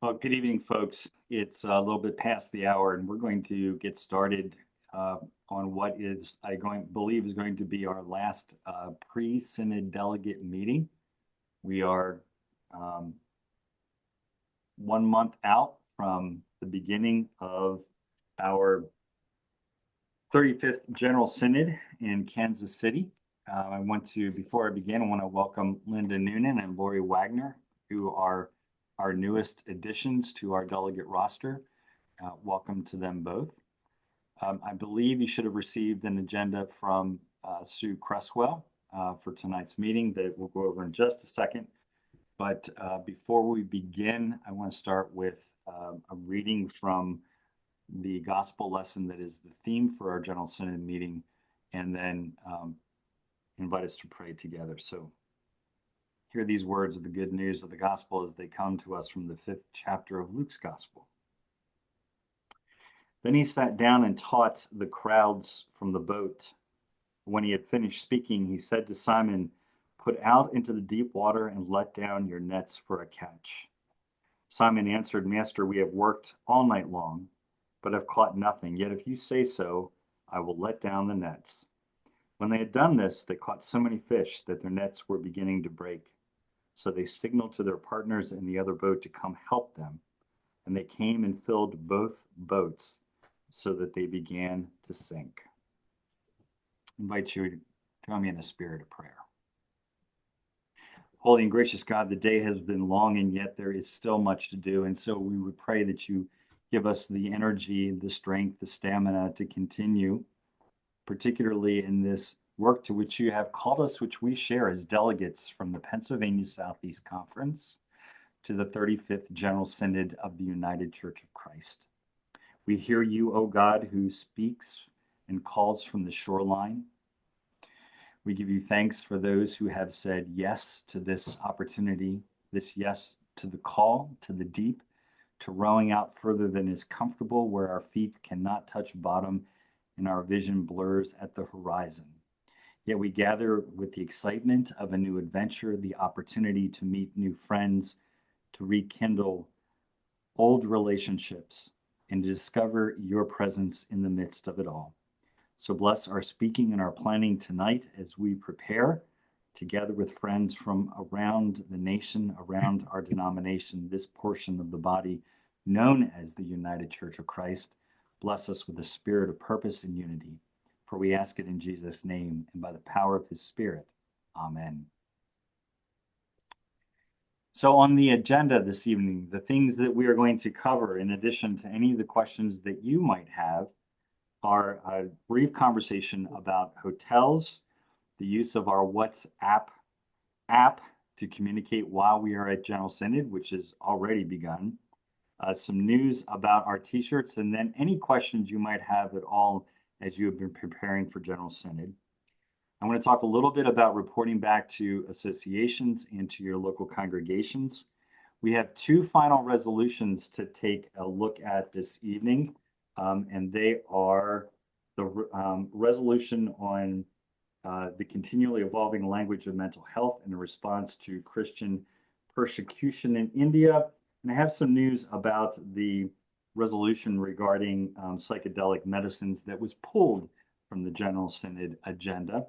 Well, good evening, folks. It's a little bit past the hour, and we're going to get started on what believe is going to be our last pre-synod delegate meeting. We are 1 month out from the beginning of our 35th General Synod in Kansas City. Before I begin, I want to welcome Linda Noonan and Lori Wagner, who are our newest additions to our delegate roster. Welcome to them both. I believe you should have received an agenda from Sue Cresswell for tonight's meeting that we'll go over in just a second. But before we begin, I want to start with a reading from the gospel lesson that is the theme for our General Synod meeting, and then invite us to pray together. So hear these words of the good news of the gospel as they come to us from the 5th chapter of Luke's gospel. Then he sat down and taught the crowds from the boat. When he had finished speaking, he said to Simon, "Put out into the deep water and let down your nets for a catch." Simon answered, "Master, we have worked all night long, but have caught nothing. Yet if you say so, I will let down the nets." When they had done this, they caught so many fish that their nets were beginning to break. So they signaled to their partners in the other boat to come help them. And they came and filled both boats so that they began to sink. I invite you to join me in a spirit of prayer. Holy and gracious God, the day has been long and yet there is still much to do. And so we would pray that you give us the energy, the strength, the stamina to continue, particularly in this work to which you have called us, which we share as delegates from the Pennsylvania Southeast Conference to the 35th General Synod of the United Church of Christ. We hear you, O God, who speaks and calls from the shoreline. We give you thanks for those who have said yes to this opportunity, this yes to the call, to the deep, to rowing out further than is comfortable, where our feet cannot touch bottom and our vision blurs at the horizon. Yet we gather with the excitement of a new adventure, the opportunity to meet new friends, to rekindle old relationships, and to discover your presence in the midst of it all. So bless our speaking and our planning tonight as we prepare together with friends from around the nation, around our denomination, this portion of the body known as the United Church of Christ. Bless us with a spirit of purpose and unity. For we ask it in Jesus' name and by the power of his Spirit. Amen. So on the agenda this evening, the things that we are going to cover, in addition to any of the questions that you might have, are a brief conversation about hotels, the use of our WhatsApp app to communicate while we are at General Synod, which has already begun, some news about our t-shirts, and then any questions you might have at all as you have been preparing for General Synod. I want to talk a little bit about reporting back to associations and to your local congregations. We have 2 final resolutions to take a look at this evening, and they are the resolution on the continually evolving language of mental health in response to Christian persecution in India. And I have some news about the resolution regarding psychedelic medicines that was pulled from the General Synod agenda.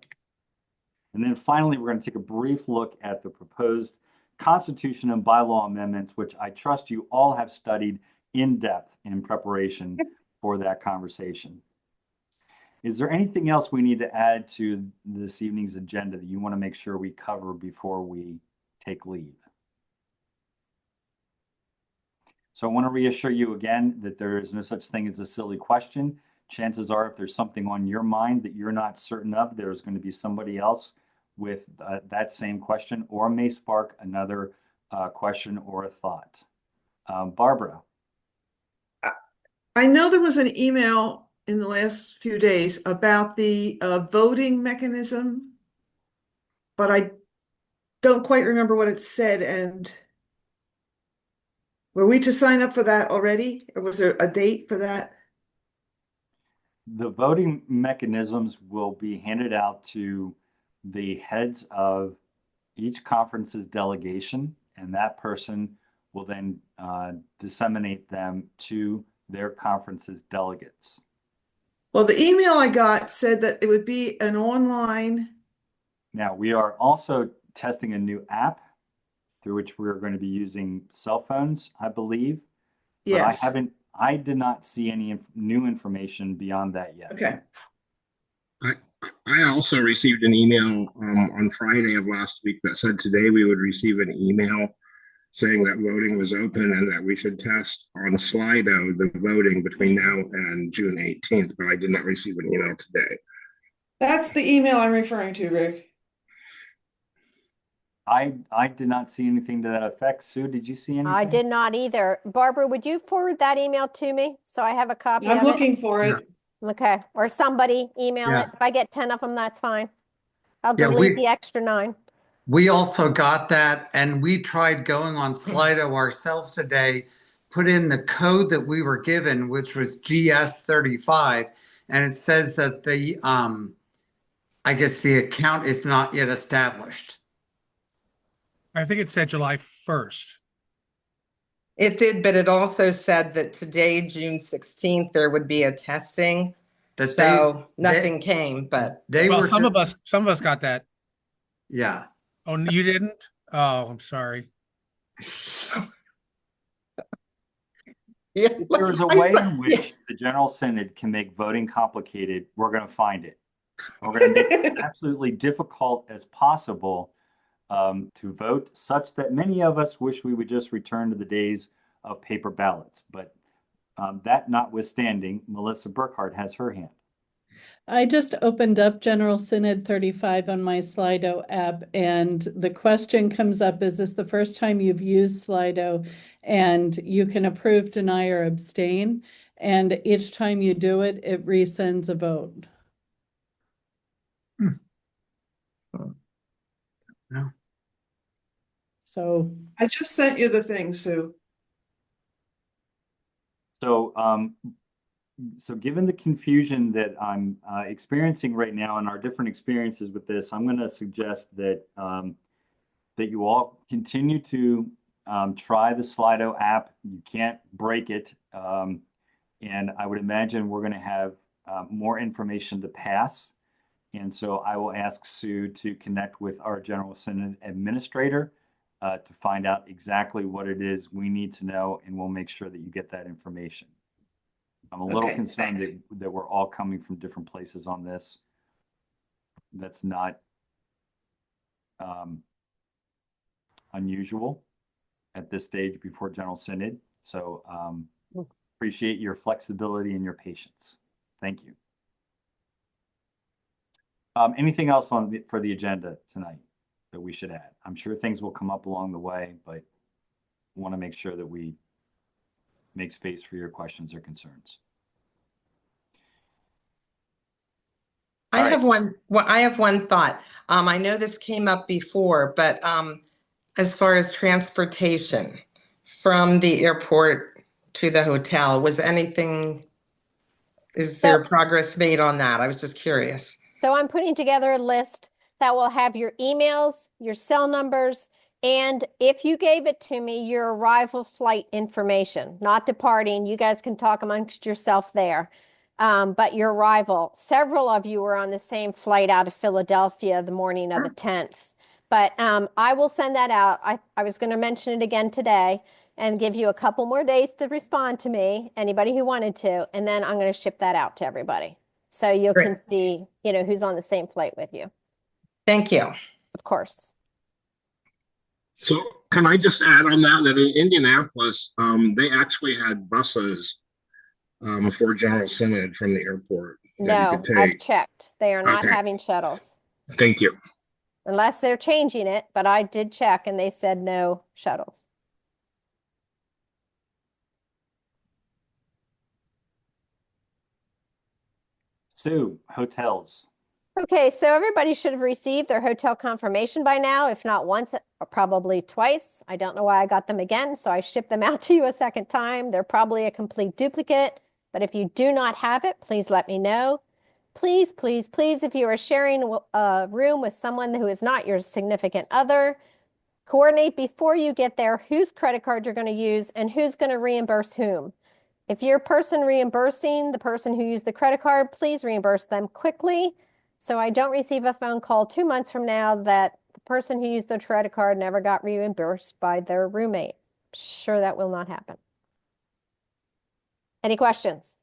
And then finally, we're going to take a brief look at the proposed Constitution and bylaw amendments, which I trust you all have studied in depth in preparation for that conversation. Is there anything else we need to add to this evening's agenda that you want to make sure we cover before we take leave? So I want to reassure you again that there is no such thing as a silly question. Chances are, if there's something on your mind that you're not certain of, there's going to be somebody else with that same question, or may spark another question or a thought. Barbara. I know there was an email in the last few days about the voting mechanism, but I don't quite remember what it said. And were we to sign up for that already? Or was there a date for that? The voting mechanisms will be handed out to the heads of each conference's delegation, and that person will then disseminate them to their conference's delegates. Well, the email I got said that it would be an online. Now, we are also testing a new app through which we're going to be using cell phones, I believe. But Yes. I did not see any new information beyond that yet. Okay. I also received an email on Friday of last week that said today we would receive an email saying that voting was open and that we should test on Slido the voting between now and June 18th, but I did not receive an email today. That's the email I'm referring to, Rick. I did not see anything to that effect. Sue, did you see anything? I did not either. Barbara, would you forward that email to me so I have a copy I'm of it? looking for it. Okay, or somebody email Yeah. it. If I get 10 of them, that's fine. I'll Yeah, delete the extra 9. We also got that, and we tried going on Slido ourselves today, put in the code that we were given, which was GS35, and it says that the I guess the account is not yet established. I think it said July 1st. It did, but it also said that today, June 16th, there would be a testing. That So nothing came, but they Well, were some of us got that. Yeah. Oh, you didn't? Oh, I'm sorry. yeah. If there's a I way saw- in which the General Synod can make voting complicated, we're going to find it. We're going to make it absolutely difficult as possible to vote, such that many of us wish we would just return to the days of paper ballots. But that notwithstanding, Melissa Burkhart has her hand. I just opened up General Synod 35 on my Slido app, and the question comes up, is this the first time you've used Slido? And you can approve, deny, or abstain. And each time you do it, it resends a vote. No. So I just sent you the thing, Sue. So, so given the confusion that I'm experiencing right now and our different experiences with this, I'm going to suggest that that you all continue to try the Slido app. You can't break it, and I would imagine we're going to have more information to pass. And so I will ask Sue to connect with our General Synod administrator to find out exactly what it is we need to know, and we'll make sure that you get that information. I'm a little Okay, concerned thanks. that we're all coming from different places on this. That's not unusual at this stage before General Synod. So appreciate your flexibility and your patience. Thank you. Anything else for the agenda tonight that we should add? I'm sure things will come up along the way, but want to make sure that we make space for your questions or concerns. I All right. have one. Well, I have one thought. I know this came up before, but as far as transportation from the airport to the hotel, is there progress made on that? I was just curious. So I'm putting together a list that will have your emails, your cell numbers, and if you gave it to me, your arrival flight information, not departing. You guys can talk amongst yourself there. But your arrival, several of you were on the same flight out of Philadelphia the morning of the 10th. But I will send that out. I was going to mention it again today and give you a couple more days to respond to me, anybody who wanted to, and then I'm going to ship that out to everybody. So you Great. can see, who's on the same flight with you, Thank you. of course. So can I just add on that in Indianapolis, they actually had buses for General Synod from the airport that you No, could I've take. checked. They are not Okay. having shuttles Thank you. unless they're changing it, but I did check and they said no shuttles. Sue, hotels. Okay, so everybody should have received their hotel confirmation by now, if not once, probably twice. I don't know why I got them again, so I shipped them out to you a second time. They're probably a complete duplicate, but if you do not have it, please let me know. Please, please, please, if you are sharing a room with someone who is not your significant other, Coordinate before you get there whose credit card you're going to use and who's going to reimburse whom. If you're person reimbursing the person who used the credit card, please reimburse them quickly, so I don't receive a phone call 2 months from now that the person who used the credit card never got reimbursed by their roommate. Sure, that will not happen. Any questions?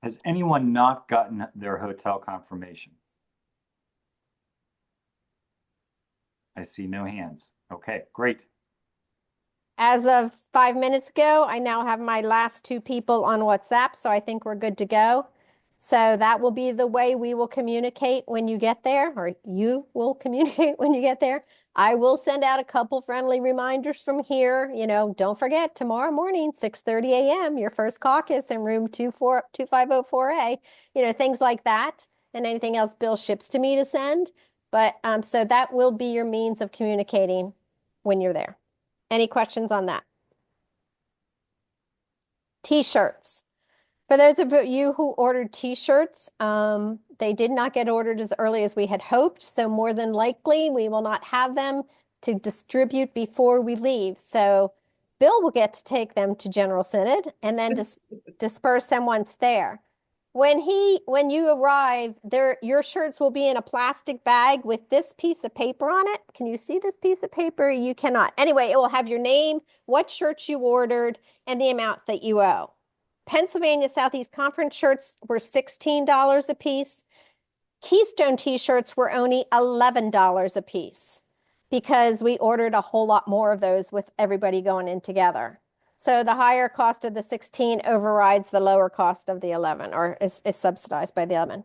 Has anyone not gotten their hotel confirmation? I see no hands. Okay, great. As of 5 minutes ago, I now have my last 2 people on WhatsApp, so I think we're good to go. So that will be the way we will communicate when you get there, or you will communicate when you get there. I will send out a couple friendly reminders from here. You know, don't forget tomorrow morning, 6:30 a.m., your first caucus in room 2504A, you know, things like that, and anything else Bill ships to me to send. But so that will be your means of communicating when you're there. Any questions on that? T-shirts. For those of you who ordered T-shirts, they did not get ordered as early as we had hoped. So more than likely, we will not have them to distribute before we leave. So Bill will get to take them to General Synod and then disperse them once there. When you arrive, your shirts will be in a plastic bag with this piece of paper on it. Can you see this piece of paper? You cannot. Anyway, it will have your name, what shirts you ordered, and the amount that you owe. Pennsylvania Southeast Conference shirts were $16 a piece. Keystone t-shirts were only $11 a piece because we ordered a whole lot more of those with everybody going in together. So the higher cost of the 16 overrides the lower cost of the 11, or is subsidized by the 11.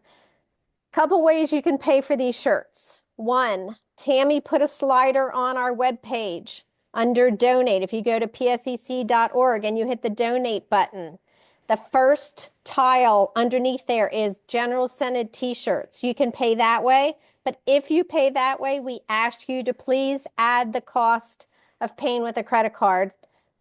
Couple ways you can pay for these shirts. One, Tammy put a slider on our webpage under donate. If you go to psec.org and you hit the donate button, the first tile underneath there is General Synod t-shirts. You can pay that way, but if you pay that way, we ask you to please add the cost of paying with a credit card.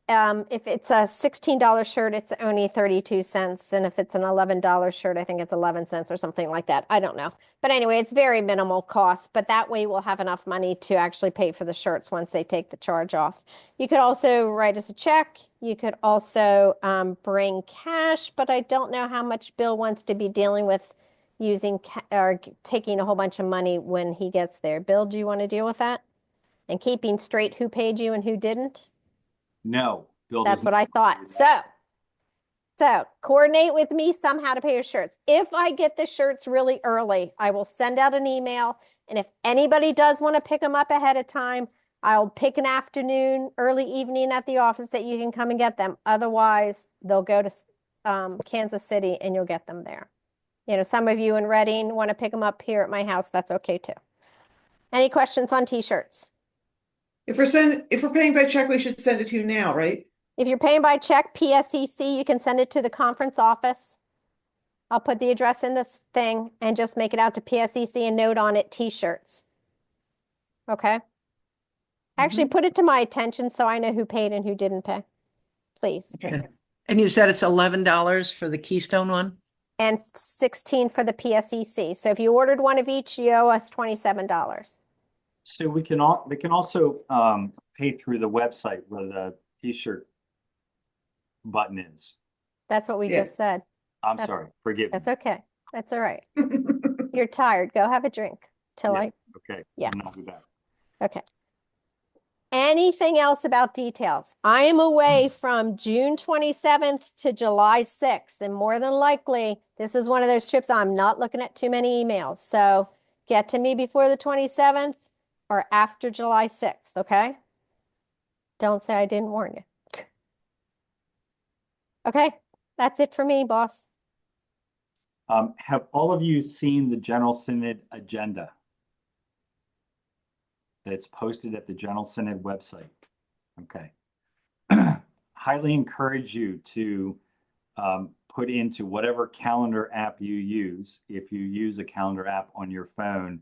If it's a $16 shirt, it's only 32 cents. And if it's an $11 shirt, I think it's 11 cents or something like that. I don't know. But anyway, it's very minimal cost, but that way we'll have enough money to actually pay for the shirts once they take the charge off. You could also write us a check. You could also bring cash, but I don't know how much Bill wants to be dealing with using or taking a whole bunch of money when he gets there. Bill, do you want to deal with that? And keeping straight who paid you and who didn't? No, Bill That's doesn't what I thought. So coordinate with me somehow to pay your shirts. If I get the shirts really early, I will send out an email. And if anybody does want to pick them up ahead of time, I'll pick an afternoon, early evening at the office that you can come and get them. Otherwise, they'll go to Kansas City and you'll get them there. You know, some of you in Reading want to pick them up here at my house. That's okay too. Any questions on t-shirts? If we're paying by check, we should send it to you now, right? If you're paying by check, PSEC, you can send it to the conference office. I'll put the address in this thing and just make it out to PSEC and note on it t-shirts. Okay? Actually, put it to my attention so I know who paid and who didn't pay. Please. Okay. And you said it's $11 for the Keystone one? And 16 for the PSEC. So if you ordered one of each, you owe us $27. So they can also pay through the website where the t-shirt button is. That's what we Yeah. just said. I'm sorry, forgive me. That's okay. That's all right. You're tired. Go have a drink till Yeah. I. Okay. Yeah. And I'll be back. Okay. Anything else about details? I am away from June 27th to July 6th, and more than likely, this is one of those trips I'm not looking at too many emails. So get to me before the 27th or after July 6th, okay? Don't say I didn't warn you. Okay, that's it for me, boss. Have all of you seen the General Synod agenda that's posted at the General Synod website? Okay. Highly encourage you to put into whatever calendar app you use, if you use a calendar app on your phone,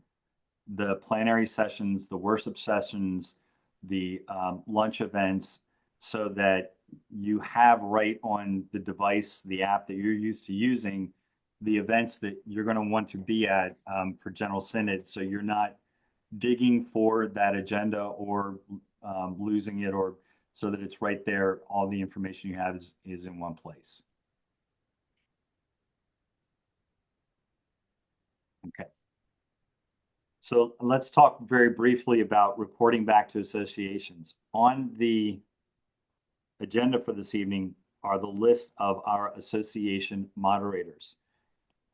the plenary sessions, the worship sessions, the lunch events, so that you have right on the device, the app that you're used to using, the events that you're going to want to be at for General Synod, so you're not digging for that agenda or losing it, or so that it's right there. All the information you have is in one place. Okay. So let's talk very briefly about reporting back to associations. On the agenda for this evening are the list of our association moderators.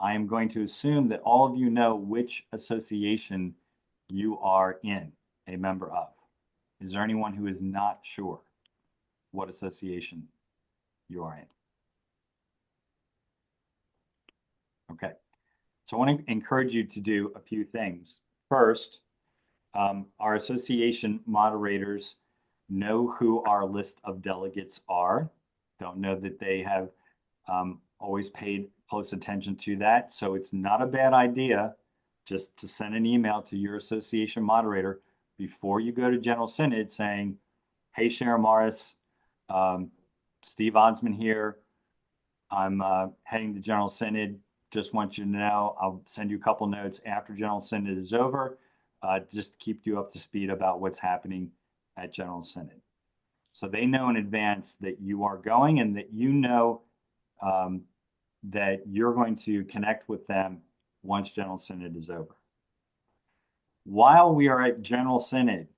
I am going to assume that all of you know which association you are a member of. Is there anyone who is not sure what association you are in? Okay. So I want to encourage you to do a few things. First, our association moderators know who our list of delegates are. Don't know that they have always paid close attention to that. So it's not a bad idea just to send an email to your association moderator before you go to General Synod saying, hey, Sharon Morris, Steve Osmond here. I'm heading to General Synod. Just want you to know, I'll send you a couple notes after General Synod is over, just to keep you up to speed about what's happening at General Synod. So they know in advance that you are going, and that you know that you're going to connect with them once General Synod is over. While we are at General Synod,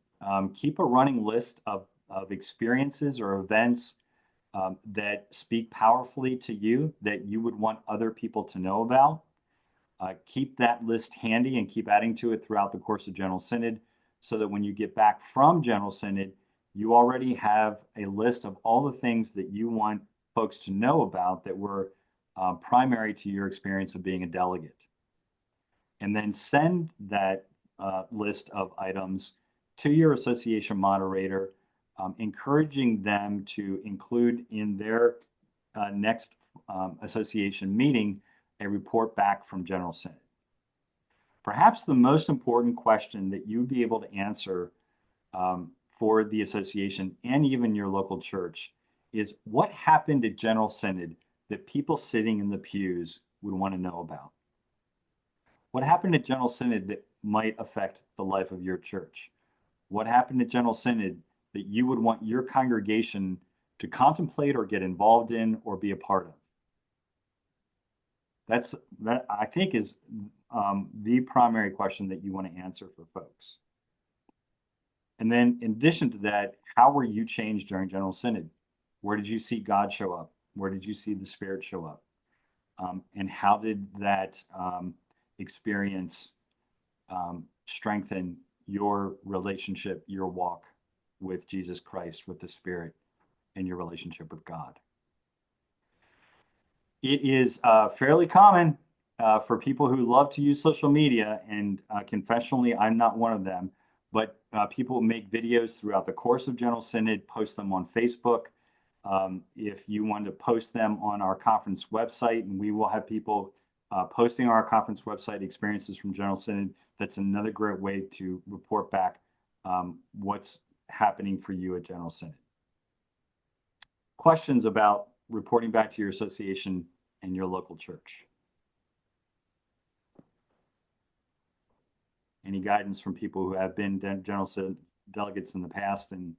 keep a running list of experiences or events that speak powerfully to you, that you would want other people to know about. Keep that list handy and keep adding to it throughout the course of General Synod, so that when you get back from General Synod, you already have a list of all the things that you want folks to know about that were primary to your experience of being a delegate. And then send that list of items to your association moderator, encouraging them to include in their next association meeting a report back from General Synod. Perhaps the most important question that you'd be able to answer for the association and even your local church is, what happened at General Synod that people sitting in the pews would want to know about? What happened at General Synod that might affect the life of your church? What happened at General Synod that you would want your congregation to contemplate or get involved in or be a part of? That I think is the primary question that you want to answer for folks. And then in addition to that, how were you changed during General Synod? Where did you see God show up? Where did you see the Spirit show up? And how did that experience strengthen your relationship, your walk with Jesus Christ, with the Spirit, and your relationship with God? It is fairly common for people who love to use social media, and confessionally, I'm not one of them, but people make videos throughout the course of General Synod, post them on Facebook. If you want to post them on our conference website, and we will have people posting on our conference website experiences from General Synod, that's another great way to report back what's happening for you at General Synod. Questions about reporting back to your association and your local church? Any guidance from people who have been General Synod delegates in the past, and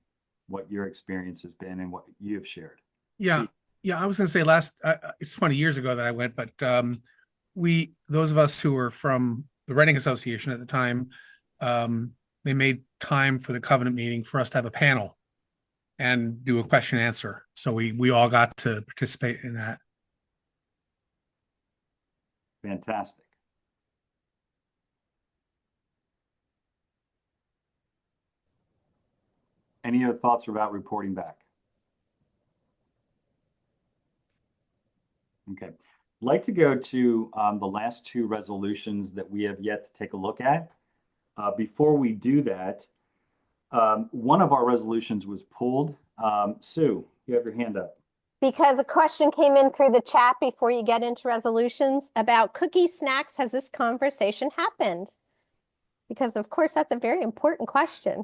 what your experience has been and what you have shared? Yeah. I was going to say it's 20 years ago that I went, but those of us who were from the Reading Association at the time, they made time for the covenant meeting for us to have a panel and do a question and answer. So we all got to participate in that. Fantastic. Any other thoughts about reporting back? Okay. I'd like to go to the last two resolutions that we have yet to take a look at. Before we do that, one of our resolutions was pulled. Sue, you have your hand up. Because a question came in through the chat before you get into resolutions about cookie snacks. Has this conversation happened? Because of course, that's a very important question.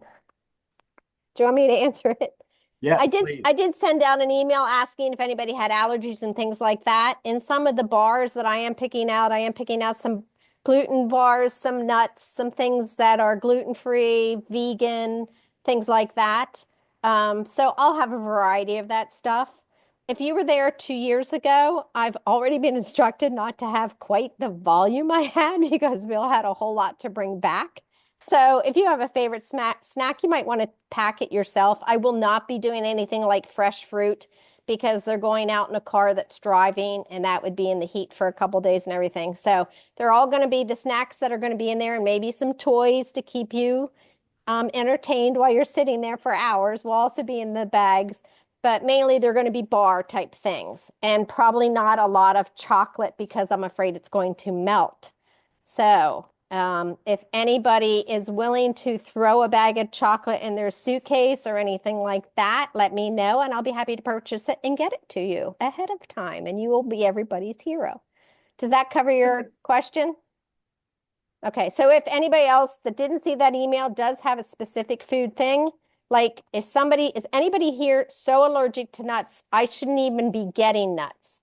Do you want me to answer it? Yeah, I did. please. I did send out an email asking if anybody had allergies and things like that. In some of the bars that I am picking out some gluten bars, some nuts, some things that are gluten-free, vegan, things like that. So I'll have a variety of that stuff. If you were there 2 years ago, I've already been instructed not to have quite the volume I had because Bill had a whole lot to bring back. So if you have a favorite snack, you might want to pack it yourself. I will not be doing anything like fresh fruit because they're going out in a car that's driving, and that would be in the heat for a couple days and everything. So they're all going to be the snacks that are going to be in there, and maybe some toys to keep you entertained while you're sitting there for hours will also be in the bags, but mainly they're going to be bar type things and probably not a lot of chocolate because I'm afraid it's going to melt. So if anybody is willing to throw a bag of chocolate in their suitcase or anything like that, let me know and I'll be happy to purchase it and get it to you ahead of time and you will be everybody's hero. Does that cover your question? Okay, so if anybody else that didn't see that email does have a specific food thing, like is anybody here so allergic to nuts, I shouldn't even be getting nuts?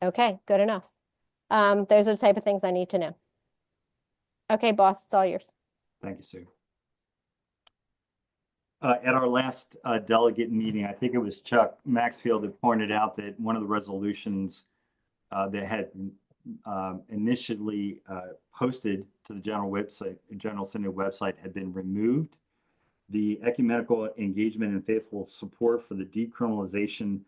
Okay, good enough. Those are the type of things I need to know. Okay, boss, it's all yours. Thank you, Sue. At our last delegate meeting, I think it was Chuck Maxfield that pointed out that one of the resolutions that had initially posted to the General Synod website had been removed. The ecumenical engagement and faithful support for the decriminalization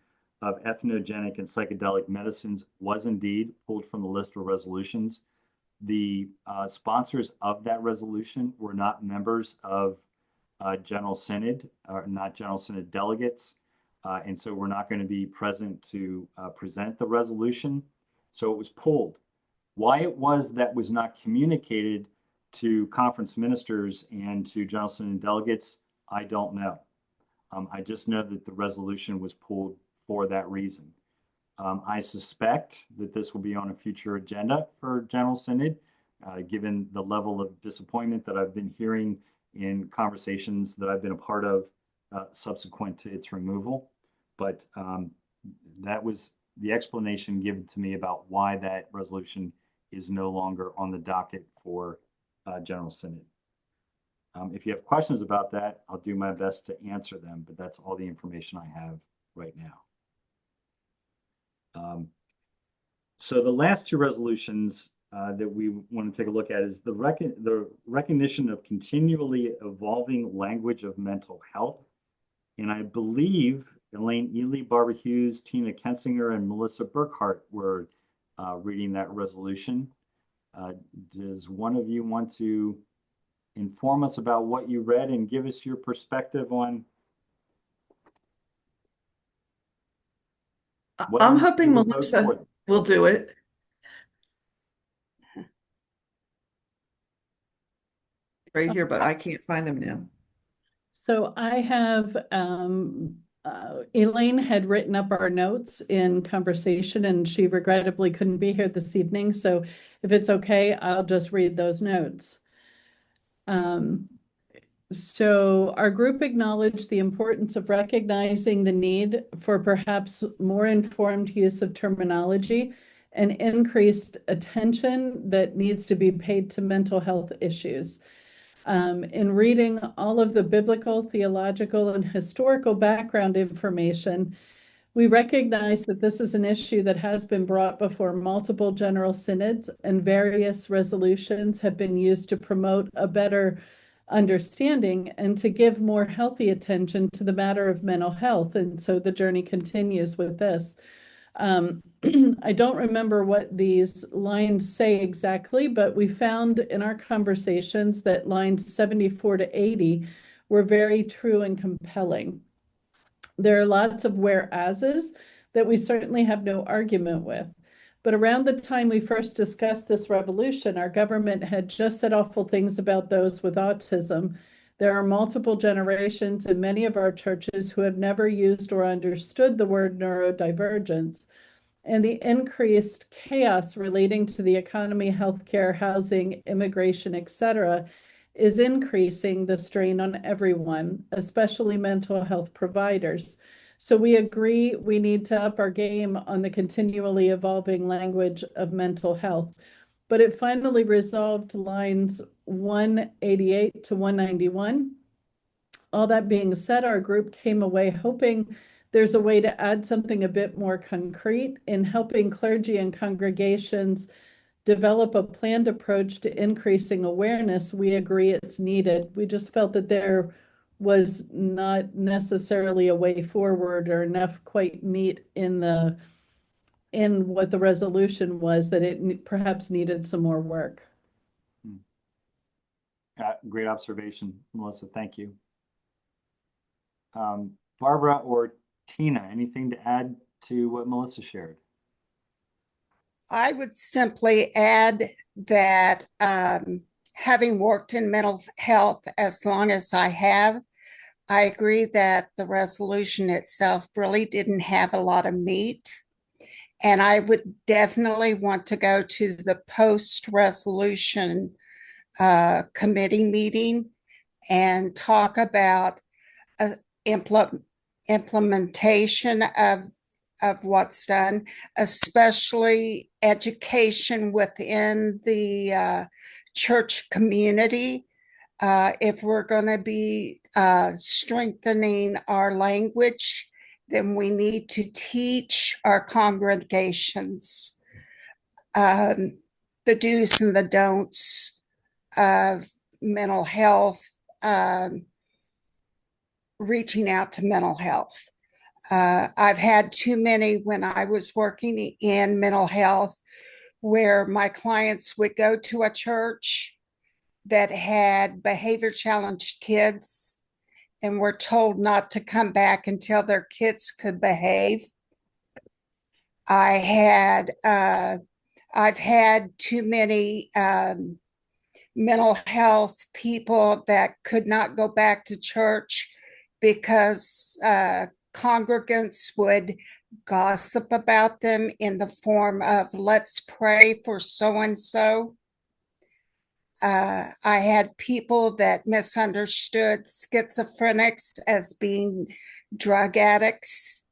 of ethnogenic and psychedelic medicines was indeed pulled from the list of resolutions. The sponsors of that resolution were not members of General Synod, or not General Synod delegates, and so we're not going to be present to present the resolution. So it was pulled. Why it was that was not communicated to conference ministers and to General Synod delegates, I don't know. I just know that the resolution was pulled for that reason. I suspect that this will be on a future agenda for General Synod, given the level of disappointment that I've been hearing in conversations that I've been a part of subsequent to its removal. But that was the explanation given to me about why that resolution is no longer on the docket for General Synod. If you have questions about that, I'll do my best to answer them, but that's all the information I have right now. So the last two resolutions that we want to take a look at is the recognition of continually evolving language of mental health. And I believe Elaine Ely, Barbara Hughes, Tina Kensinger, and Melissa Burkhart were reading that resolution. Does one of you want to inform us about what you read and give us your perspective on? I'm hoping Melissa will do it. Right here, but I can't find them now. So I have, Elaine had written up our notes in conversation and she regrettably couldn't be here this evening. So if it's okay, I'll just read those notes. So our group acknowledged the importance of recognizing the need for perhaps more informed use of terminology and increased attention that needs to be paid to mental health issues. In reading all of the biblical, theological, and historical background information, we recognize that this is an issue that has been brought before multiple general synods, and various resolutions have been used to promote a better understanding and to give more healthy attention to the matter of mental health. And so the journey continues with this. I don't remember what these lines say exactly, but we found in our conversations that lines 74 to 80 were very true and compelling. There are lots of whereases that we certainly have no argument with. But around the time we first discussed this revolution, our government had just said awful things about those with autism. There are multiple generations in many of our churches who have never used or understood the word neurodivergence. And the increased chaos relating to the economy, healthcare, housing, immigration, etc., is increasing the strain on everyone, especially mental health providers. So we agree we need to up our game on the continually evolving language of mental health. but it finally resolved lines 188 to 191. All that being said, our group came away hoping there's a way to add something a bit more concrete in helping clergy and congregations develop a planned approach to increasing awareness. We agree it's needed. We just felt that there was not necessarily a way forward or enough quite meat in what the resolution was, that it perhaps needed some more work. Great observation, Melissa. Thank you. Barbara or Tina, anything to add to what Melissa shared? I would simply add that having worked in mental health as long as I have, I agree that the resolution itself really didn't have a lot of meat. And I would definitely want to go to the post-resolution committee meeting and talk about implementation of what's done, especially education within the church community. If we're going to be strengthening our language, then we need to teach our congregations the do's and the don'ts of mental health, reaching out to mental health. I've had too many when I was working in mental health where my clients would go to a church that had behavior challenged kids and were told not to come back until their kids could behave. I've had too many mental health people that could not go back to church because congregants would gossip about them in the form of, let's pray for so-and-so. I had people that misunderstood schizophrenics as being drug addicts.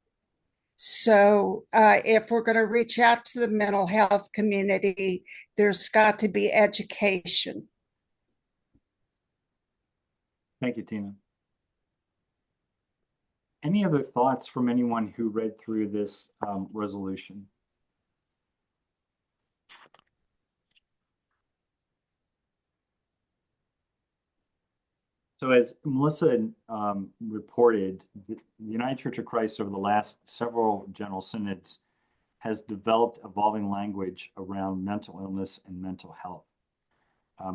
So if we're going to reach out to the mental health community, there's got to be education. Thank you, Tina. Any other thoughts from anyone who read through this resolution? So as Melissa reported, the United Church of Christ over the last several General Synods has developed evolving language around mental illness and mental health.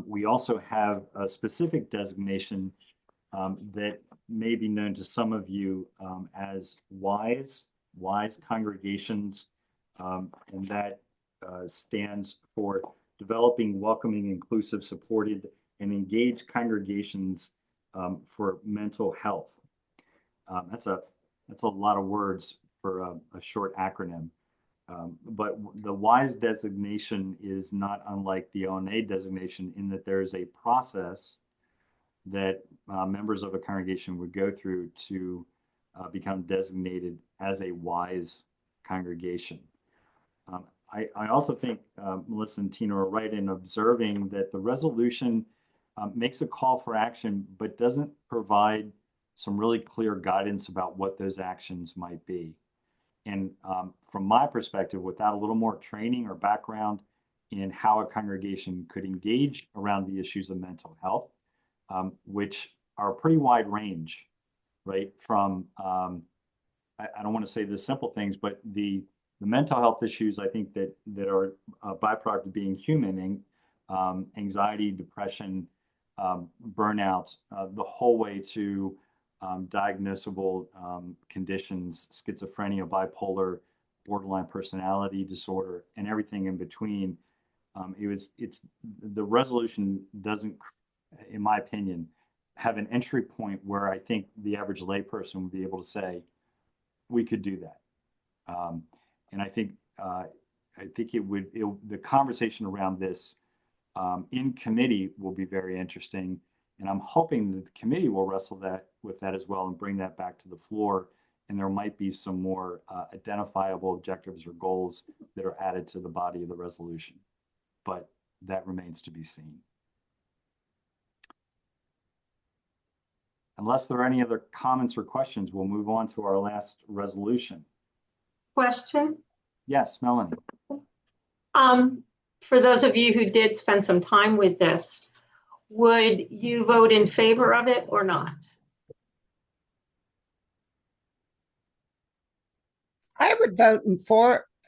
We also have a specific designation that may be known to some of you as wise congregations, and that stands for developing, welcoming, inclusive, supported, and engaged congregations for mental health. That's a lot of words for a short acronym. But the WISE designation is not unlike the ONA designation in that there is a process that members of a congregation would go through to become designated as a WISE congregation. I also think Melissa and Tina are right in observing that the resolution makes a call for action, but doesn't provide some really clear guidance about what those actions might be. And from my perspective, without a little more training or background in how a congregation could engage around the issues of mental health, which are a pretty wide range, right? From, I don't want to say the simple things, but the mental health issues, I think that are a byproduct of being human, and anxiety, depression, burnout, the whole way to diagnosable conditions, schizophrenia, bipolar, borderline personality disorder, and everything in between. The resolution doesn't, in my opinion, have an entry point where I think the average layperson would be able to say, we could do that. And I think the conversation around this in committee will be very interesting. And I'm hoping that the committee will wrestle with that as well and bring that back to the floor. And there might be some more identifiable objectives or goals that are added to the body of the resolution. But that remains to be seen. Unless there are any other comments or questions, we'll move on to our last resolution. Question. Yes, Melanie. For those of you who did spend some time with this, would you vote in favor of it or not? I would vote in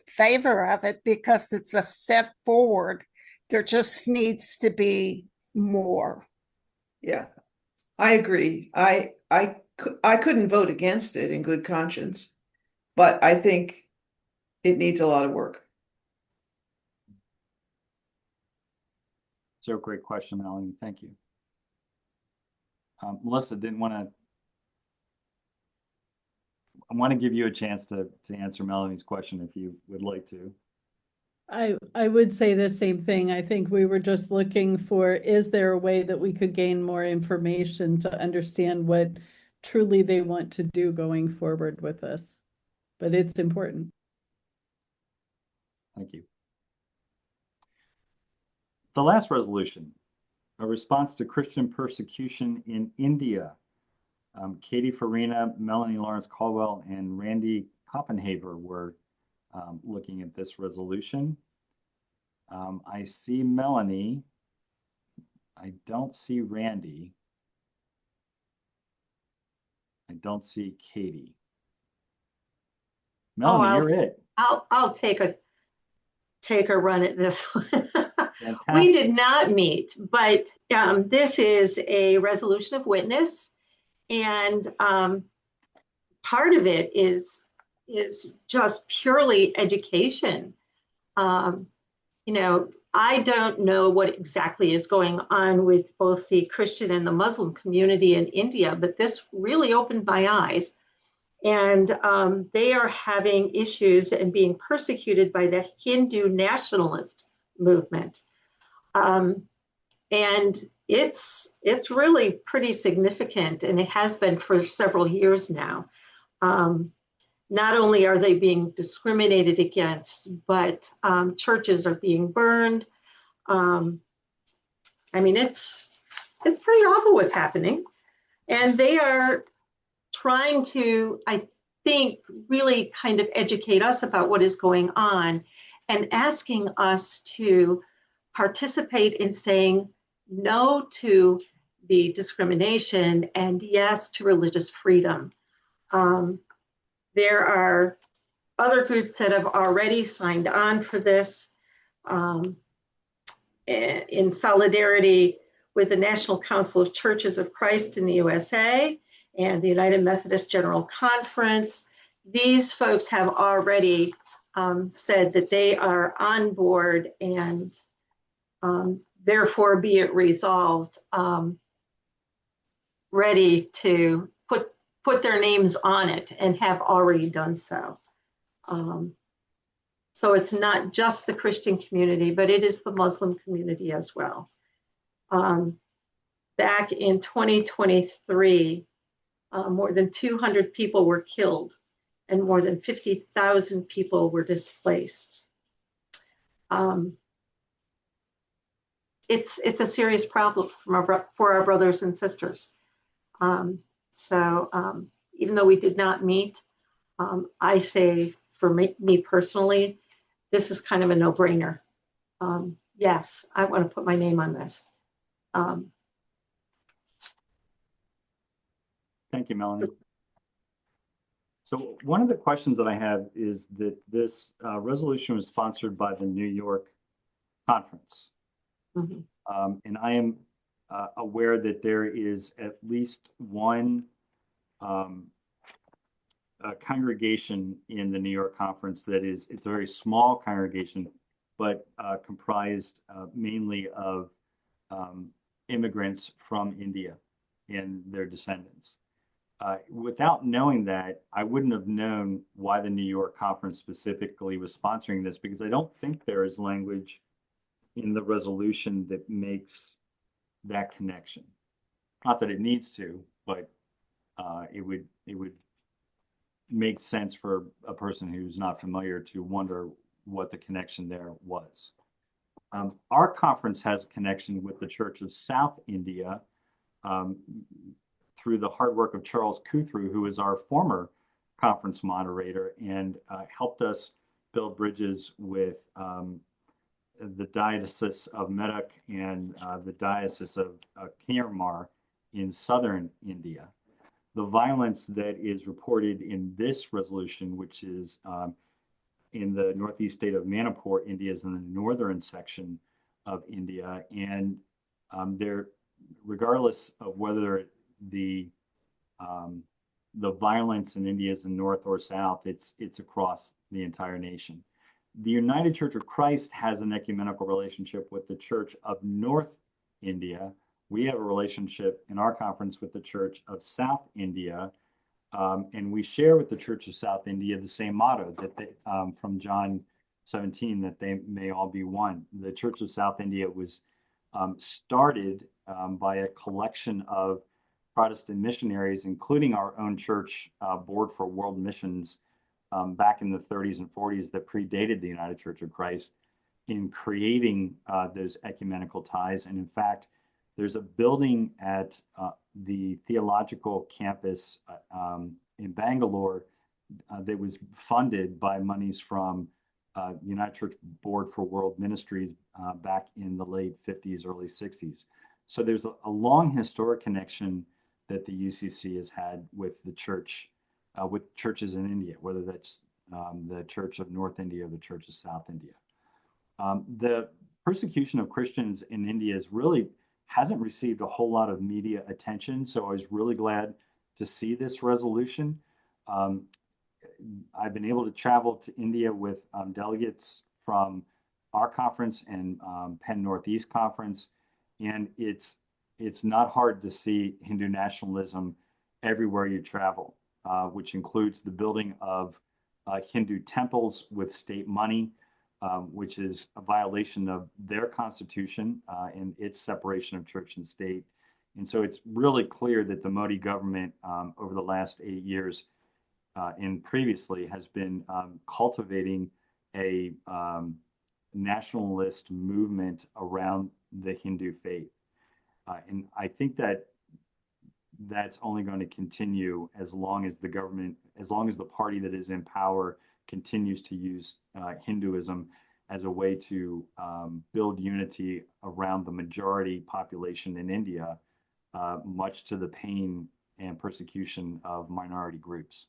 favor of it because it's a step forward. There just needs to be more. Yeah, I agree. I couldn't vote against it in good conscience, but I think it needs a lot of work. So great question, Melanie. Thank you. Melissa, I want to give you a chance to answer Melanie's question if you would like to. I would say the same thing. I think we were just looking for, is there a way that we could gain more information to understand what truly they want to do going forward with this? But it's important. Thank you. The last resolution, a response to Christian persecution in India. Katie Farina, Melanie Lawrence Caldwell, and Randy Koppenhaver were looking at this resolution. I see Melanie. I don't see Randy. I don't see Katie. Melanie, you're it. I'll take a run at this one. Fantastic. We did not meet, but this is a resolution of witness, and part of it is just purely education. You know, I don't know what exactly is going on with both the Christian and the Muslim community in India, but this really opened my eyes. And they are having issues and being persecuted by the Hindu nationalist movement. And it's really pretty significant, and it has been for several years now. Not only are they being discriminated against, but churches are being burned. I mean, it's pretty awful what's happening. And they are trying to, I think, really kind of educate us about what is going on and asking us to participate in saying no to the discrimination and yes to religious freedom. There are other groups that have already signed on for this in solidarity with the National Council of Churches of Christ in the USA and the United Methodist General Conference. These folks have already said that they are on board, and therefore be it resolved, ready to put their names on it and have already done so. So it's not just the Christian community, but it is the Muslim community as well. Back in 2023, more than 200 people were killed and more than 50,000 people were displaced. It's a serious problem for our brothers and sisters. So even though we did not meet, I say for me personally, this is kind of a no-brainer. Yes, I want to put my name on this. Thank you, Melanie. So one of the questions that I have is that this resolution was sponsored by the New York Conference. Mm-hmm. And I am aware that there is at least one congregation in the New York Conference that it's a very small congregation, but comprised mainly of immigrants from India and their descendants. Without knowing that, I wouldn't have known why the New York Conference specifically was sponsoring this, because I don't think there is language in the resolution that makes that connection. Not that it needs to, but it would make sense for a person who's not familiar to wonder what the connection there was. Our conference has a connection with the Church of South India um, through the hard work of Charles Kuthru, who is our former conference moderator and helped us build bridges with the Diocese of Medak and the Diocese of Kanmar in southern India. The violence that is reported in this resolution, which is in the northeast state of Manipur, India is in the northern section of India, and there, regardless of whether the violence in India is in north or south, it's across the entire nation. The United Church of Christ has an ecumenical relationship with the Church of North India. We have a relationship in our conference with the Church of South India, and we share with the Church of South India the same motto that they, from John 17, that they may all be one. The Church of South India was started by a collection of Protestant missionaries, including our own church board for world missions back in the 30s and 40s that predated the United Church of Christ in creating those ecumenical ties. And in fact, there's a building at the theological campus in Bangalore that was funded by monies from United Church Board for World Ministries back in the late 50s, early 60s. So there's a long historic connection that the UCC has had with the church, with churches in India, whether that's the Church of North India or the Church of South India. The persecution of Christians in India is really hasn't received a whole lot of media attention, so I was really glad to see this resolution. I've been able to travel to India with delegates from our conference and Penn Northeast Conference, and it's not hard to see Hindu nationalism everywhere you travel, which includes the building of Hindu temples with state money, which is a violation of their constitution and its separation of church and state. And so it's really clear that the Modi government over the last 8 years and previously has been cultivating a nationalist movement around the Hindu faith. And I think that that's only going to continue as long as the government, as long as the party that is in power continues to use Hinduism as a way to build unity around the majority population in India, much to the pain and persecution of minority groups.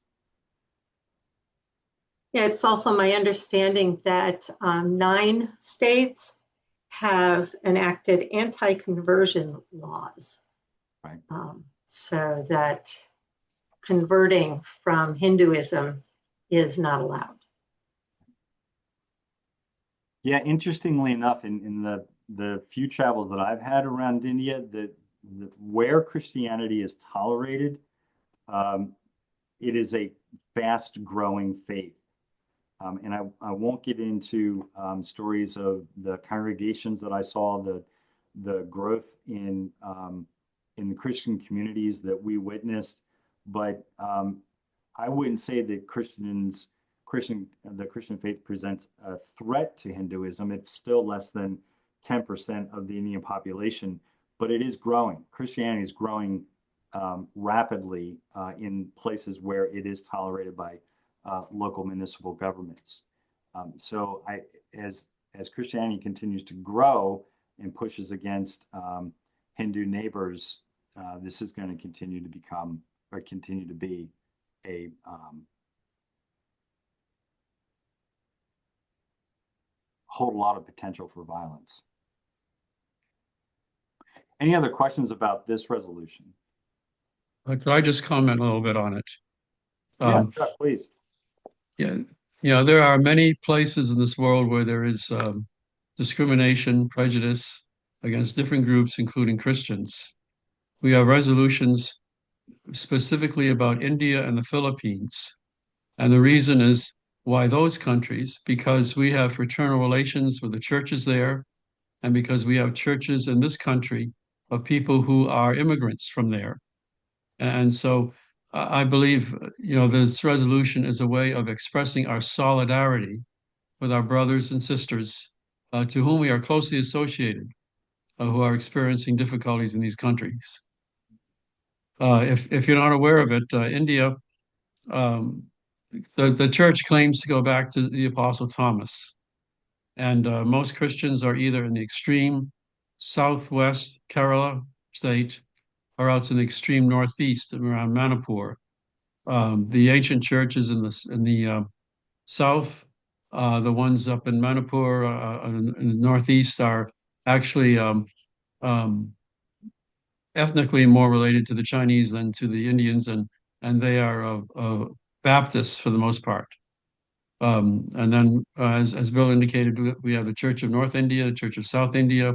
Yeah, it's also my understanding that 9 states have enacted anti-conversion laws. Right. So that converting from Hinduism is not allowed. Yeah, interestingly enough, in the few travels that I've had around India, where Christianity is tolerated, it is a fast-growing faith. And I won't get into stories of the congregations that I saw, the growth in the Christian communities that we witnessed, but I wouldn't say that the Christian faith presents a threat to Hinduism. It's still less than 10% of the Indian population, but it is growing. Christianity is growing rapidly in places where it is tolerated by local municipal governments. So as Christianity continues to grow and pushes against Hindu neighbors, this is going to continue to be a whole lot of potential for violence. Any other questions about this resolution? Could I just comment a little bit on it? Yeah, sure, please. Yeah, there are many places in this world where there is discrimination, prejudice against different groups, including Christians. We have resolutions specifically about India and the Philippines. And the reason is why those countries, because we have fraternal relations with the churches there, and because we have churches in this country of people who are immigrants from there. And so I believe, this resolution is a way of expressing our solidarity with our brothers and sisters to whom we are closely associated, who are experiencing difficulties in these countries. If you're not aware of it, India, the church claims to go back to the Apostle Thomas. And most Christians are either in the extreme southwest Kerala state or else in the extreme northeast around Manipur. The ancient churches in the south, the ones up in Manipur in the northeast are actually ethnically more related to the Chinese than to the Indians, and they are Baptists for the most part. And then, as Bill indicated, we have the Church of North India, the Church of South India,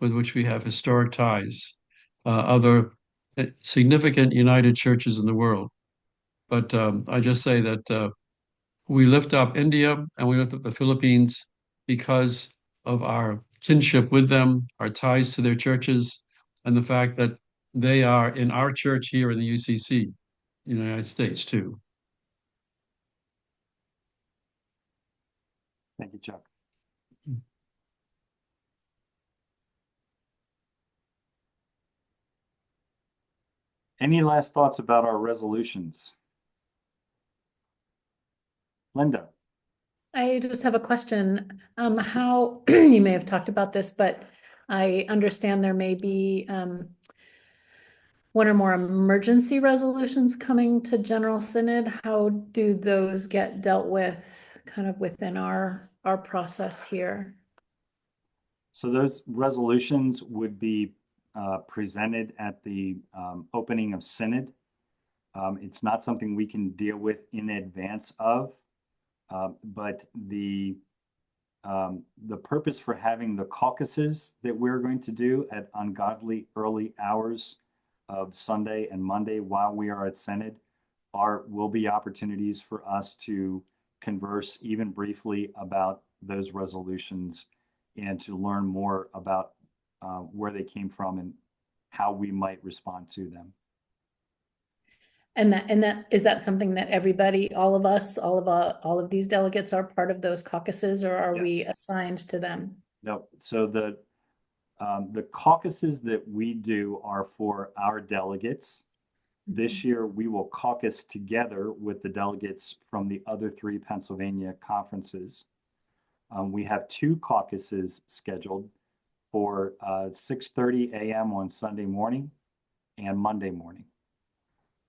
with which we have historic ties, other significant united churches in the world. But I just say that we lift up India and we lift up the Philippines because of our kinship with them, our ties to their churches, and the fact that they are in our church here in the UCC, in the United States, too. Thank you, Chuck. Any last thoughts about our resolutions? Linda. I just have a question. How, you may have talked about this, but I understand there may be one or more emergency resolutions coming to General Synod. How do those get dealt with kind of within our process here? So those resolutions would be presented at the opening of Synod. It's not something we can deal with in advance of, but the purpose for having the caucuses that we're going to do at ungodly early hours of Sunday and Monday while we are at Synod will be opportunities for us to converse even briefly about those resolutions and to learn more about where they came from and how we might respond to them. And that is that something that everybody, all of us, all of these delegates are part of those caucuses, or are we assigned to them? No. So the caucuses that we do are for our delegates. This year, we will caucus together with the delegates from the other 3 Pennsylvania conferences. We have 2 caucuses scheduled for 6:30 a.m. on Sunday morning and Monday morning.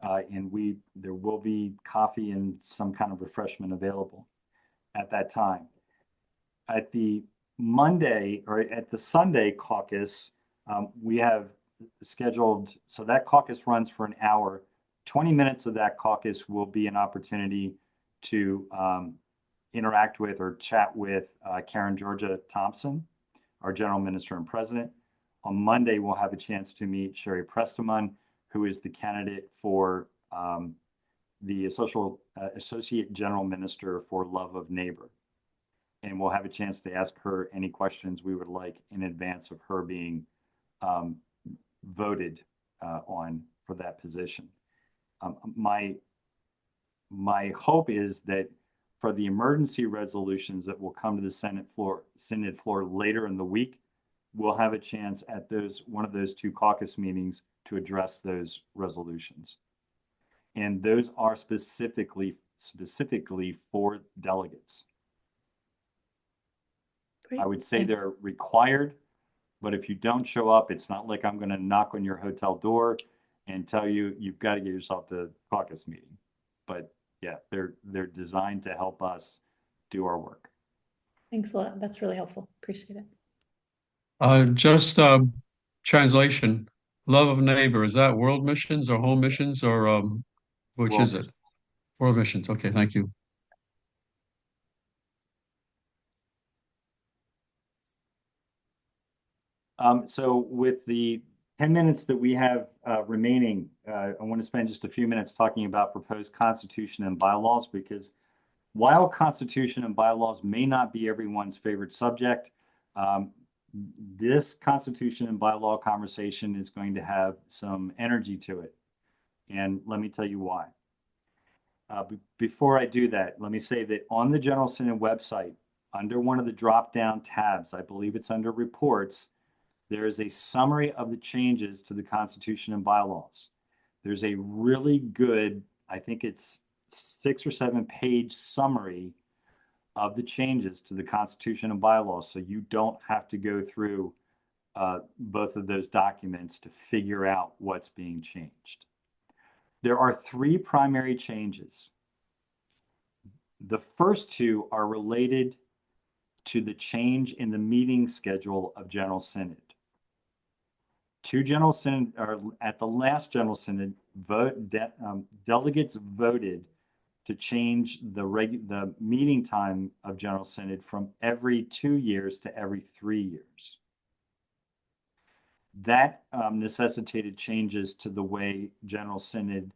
And there will be coffee and some kind of refreshment available at that time. At the Monday or at the Sunday caucus, we have scheduled, so that caucus runs for an hour. 20 minutes of that caucus will be an opportunity to interact with or chat with Karen Georgia Thompson, our general minister and president. On Monday, we'll have a chance to meet Sherry Prestamon, who is the candidate for the associate general minister for Love of Neighbor. And we'll have a chance to ask her any questions we would like in advance of her being voted on for that position. My hope is that for the emergency resolutions that will come to the Synod floor later in the week, we'll have a chance at one of those 2 caucus meetings to address those resolutions. And those are specifically for delegates. Great. I would say they're required, but if you don't show up, it's not like I'm going to knock on your hotel door and tell you you've got to get yourself to the caucus meeting. But yeah, they're designed to help us do our work. Thanks a lot. That's really helpful. Appreciate it. Just translation. Love of neighbor, is that world missions or home missions or which World is it? World missions. Okay, thank you. So with the 10 minutes that we have remaining, I want to spend just a few minutes talking about proposed constitution and bylaws, because while constitution and bylaws may not be everyone's favorite subject, this constitution and bylaw conversation is going to have some energy to it. And let me tell you why. Before I do that, let me say that on the General Synod website, under one of the drop-down tabs, I believe it's under reports, there is a summary of the changes to the Constitution and bylaws. There's a really good, I think it's 6 or 7 page summary of the changes to the Constitution and bylaws, so you don't have to go through both of those documents to figure out what's being changed. There are 3 primary changes. The first 2 are related to the change in the meeting schedule of General Synod. 2 General Synod, or at the last General Synod, delegates voted to change the meeting time of General Synod from every 2 years to every 3 years. That necessitated changes to the way General Synod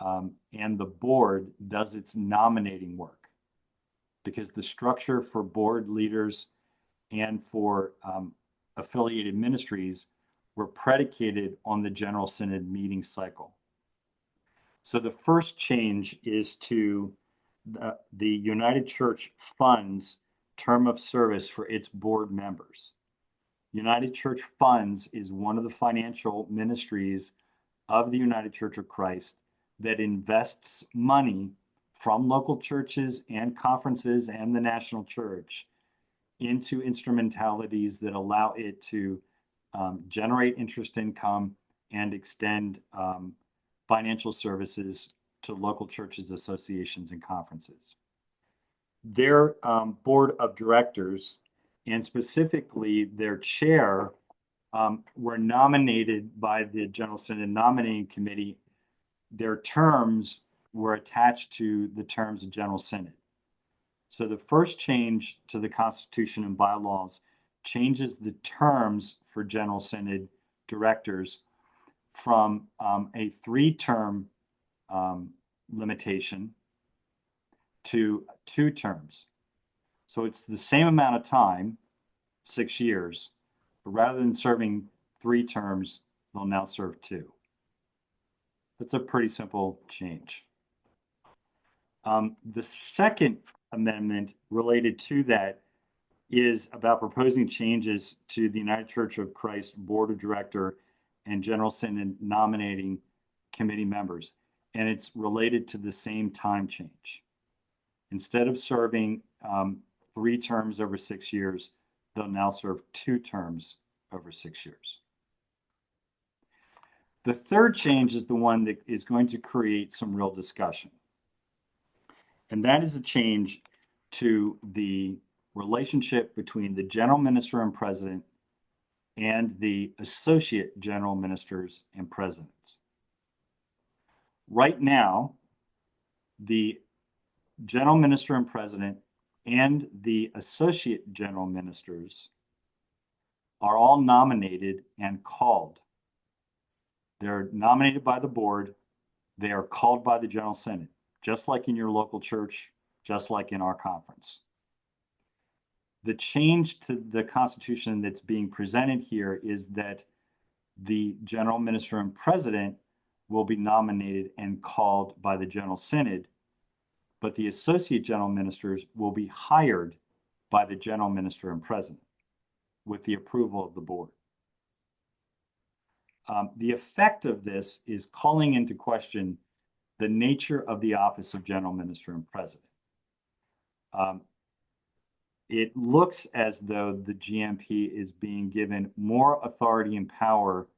and the board does its nominating work, because the structure for board leaders and for affiliated ministries were predicated on the General Synod meeting cycle. So the first change is to the United Church funds term of service for its board members. United Church Funds is one of the financial ministries of the United Church of Christ that invests money from local churches and conferences and the national church into instrumentalities that allow it to generate interest income and extend financial services to local churches, associations, and conferences. Their board of directors, and specifically their chair, were nominated by the General Synod Nominating Committee. Their terms were attached to the terms of General Synod. So the first change to the Constitution and bylaws changes the terms for General Synod directors from a 3-term limitation to 2 terms. So it's the same amount of time, 6 years, but rather than serving 3 terms, they'll now serve 2. That's a pretty simple change. The second amendment related to that is about proposing changes to the United Church of Christ Board of Director and General Synod Nominating Committee members, and it's related to the same time change. Instead of serving 3 terms over 6 years, they'll now serve 2 terms over 6 years. The third change is the one that is going to create some real discussion. And that is a change to the relationship between the general minister and president and the associate general ministers and presidents. Right now, the general minister and president and the associate general ministers are all nominated and called. They're nominated by the board. They are called by the General Synod, just like in your local church, just like in our conference. The change to the Constitution that's being presented here is that the general minister and president will be nominated and called by the General Synod, but the associate general ministers will be hired by the general minister and president with the approval of the board. The effect of this is calling into question the nature of the office of general minister and president. It looks as though the GMP is being given more authority and power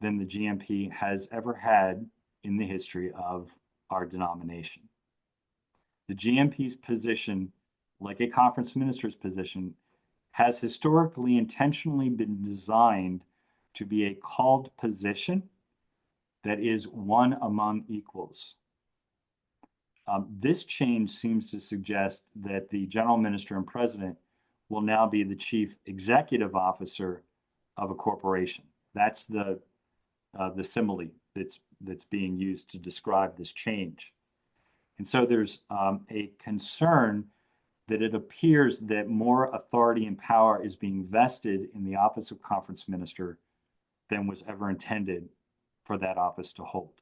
than the GMP has ever had in the history of our denomination. The GMP's position, like a conference minister's position, has historically intentionally been designed to be a called position that is one among equals. This change seems to suggest that the general minister and president will now be the chief executive officer of a corporation. That's the simile that's being used to describe this change. And so there's a concern that it appears that more authority and power is being vested in the office of conference minister than was ever intended for that office to hold.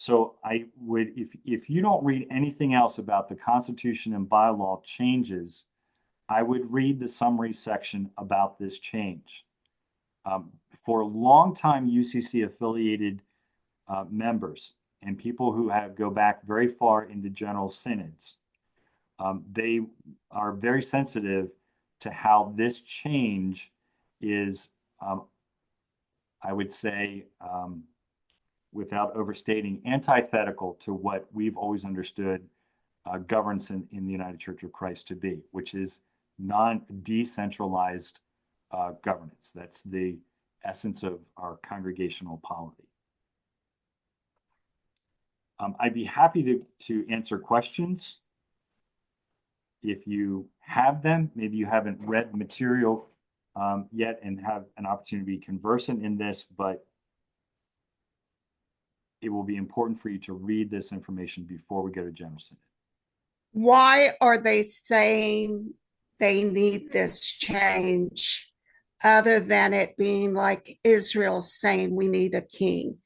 So I would, if you don't read anything else about the Constitution and bylaw changes, I would read the summary section about this change. For a long time, UCC affiliated members and people who go back very far into general synods, they are very sensitive to how this change is, I would say, without overstating, antithetical to what we've always understood governance in the United Church of Christ to be, which is non-decentralized governance. That's the essence of our congregational polity. I'd be happy to answer questions if you have them. Maybe you haven't read the material yet and have an opportunity to be conversant in this, but it will be important for you to read this information before we go to General Synod. Why are they saying they need this change other than it being like Israel saying we need a king?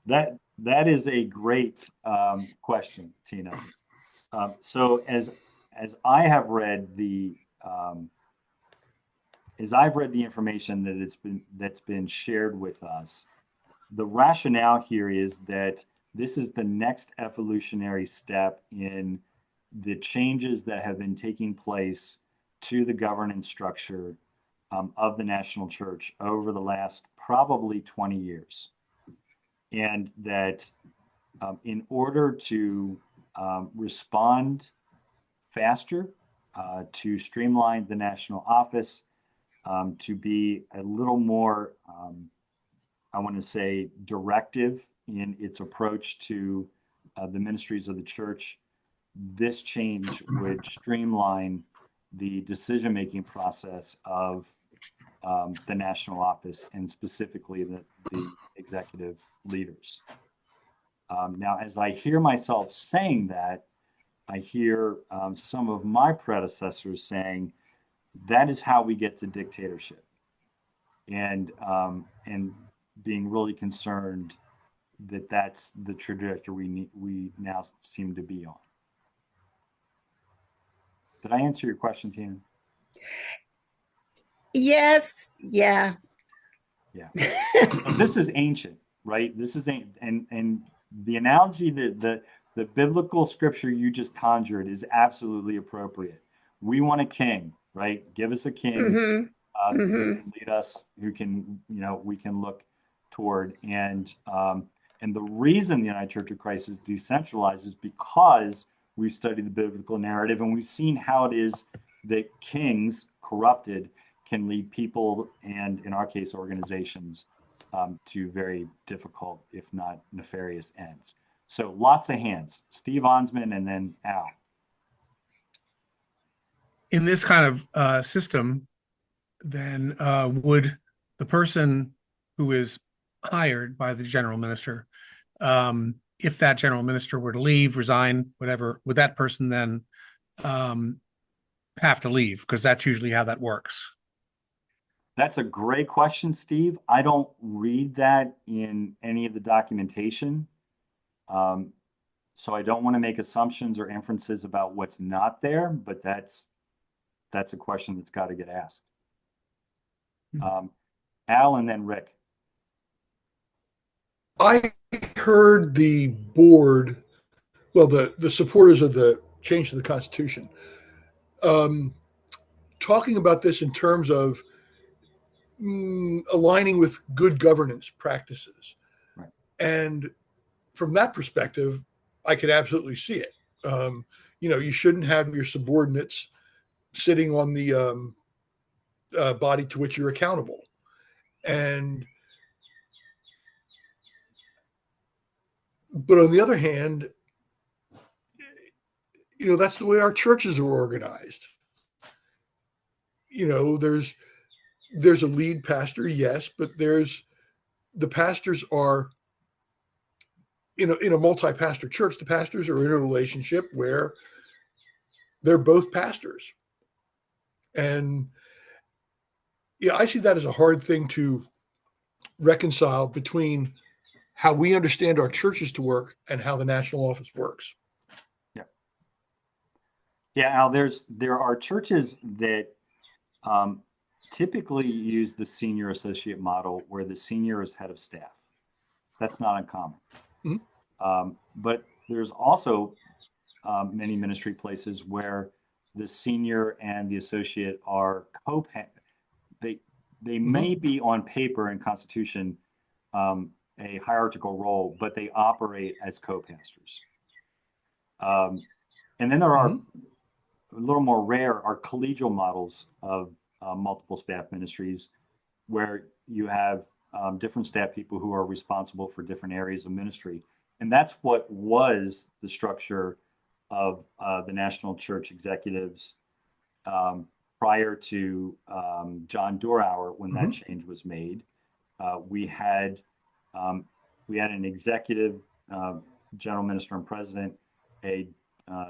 That is a great question, Tina. So as I have read the information that's been shared with us, the rationale here is that this is the next evolutionary step in the changes that have been taking place to the governance structure of the national church over the last probably 20 years. And that in order to respond faster, to streamline the national office, to be a little more, I want to say, directive in its approach to the ministries of the church, this change would streamline the decision-making process of the national office and specifically the executive leaders. Now, as I hear myself saying that, I hear some of my predecessors saying that is how we get to dictatorship, and being really concerned that that's the trajectory we now seem to be on. Did I answer your question, Tina? Yes. Yeah. Yeah. This is ancient, right? This is and the analogy that the biblical scripture you just conjured is absolutely appropriate. We want a king, right? Give us a king who can lead us, who can, we can look toward. And the reason the United Church of Christ is decentralized is because we've studied the biblical narrative and we've seen how it is that kings, corrupted, can lead people and, in our case, organizations to very difficult, if not nefarious ends. So lots of hands. Steve Onsman and then Al. In this kind of system, then would the person who is hired by the general minister, if that general minister were to leave, resign, whatever, would that person then have to leave? Because that's usually how that works. That's a great question, Steve. I don't read that in any of the documentation. So I don't want to make assumptions or inferences about what's not there, but that's a question that's got to get asked. Al and then Rick. I heard the board, well, the supporters of the change to the Constitution, talking about this in terms of aligning with good governance practices. Right. And from that perspective, I could absolutely see it. You shouldn't have your subordinates sitting on the body to which you're accountable. But on the other hand, that's the way our churches are organized. There's a lead pastor, yes, but the pastors are in a multi-pastor church. The pastors are in a relationship where they're both pastors, and I see that as a hard thing to reconcile between how we understand our churches to work and how the national office works. Yeah, Al, there are churches that typically use the senior associate model where the senior is head of staff. That's not uncommon. But there's also many ministry places where the senior and the associate are they may be on paper in Constitution a hierarchical role, but they operate as co-pastors. And then there are a little more rare are collegial models of multiple staff ministries where you have different staff people who are responsible for different areas of ministry. And that's what was the structure of the National Church executives prior to John Doerauer when that change was made. We had an executive general minister and president, a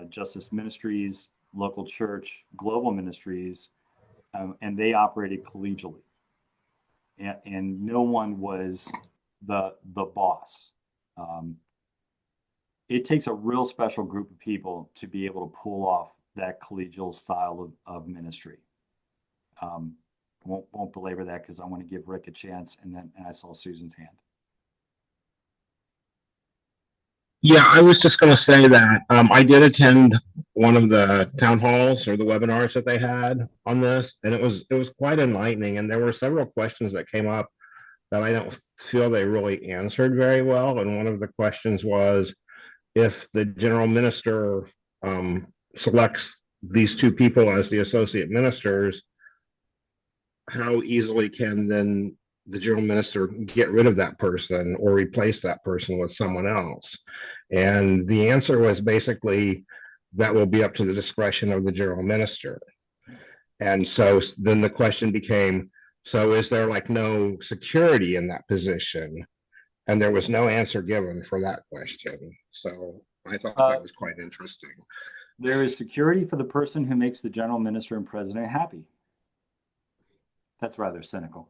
justice ministries, local church, global ministries, and they operated collegially. And no one was the boss. It takes a real special group of people to be able to pull off that collegial style of ministry. Won't belabor that because I want to give Rick a chance, and I saw Susan's hand. Yeah, I was just going to say that I did attend one of the town halls or the webinars that they had on this, and it was quite enlightening. And there were several questions that came up that I don't feel they really answered very well. And one of the questions was, if the general minister selects these two people as the associate ministers, how easily can then the general minister get rid of that person or replace that person with someone else? And the answer was basically that will be up to the discretion of the general minister. And so then the question became, so is there like no security in that position? And there was no answer given for that question. So I thought that was quite interesting. There is security for the person who makes the general minister and president happy. That's rather cynical.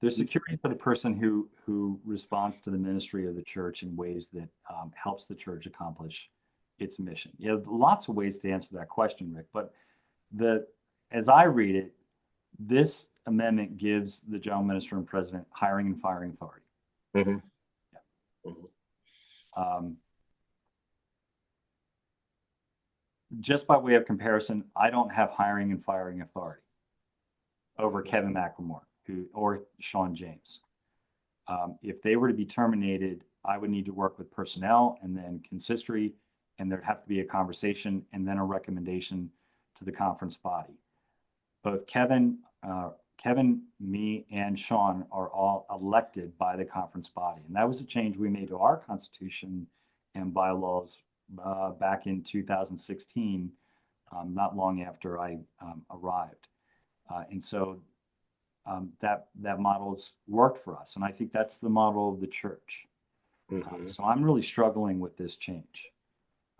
There's security for the person who responds to the ministry of the church in ways that helps the church accomplish its mission. You have lots of ways to answer that question, Rick, but as I read it, this amendment gives the general minister and president hiring and firing authority. Just by way of comparison, I don't have hiring and firing authority over Kevin McLemore or Sean James. If they were to be terminated, I would need to work with personnel and then consistory, and there'd have to be a conversation and then a recommendation to the conference body. Both Kevin, me, and Sean are all elected by the conference body. And that was a change we made to our constitution and bylaws back in 2016, not long after I arrived. And so that model's worked for us. And I think that's the model of the church. So I'm really struggling with this change.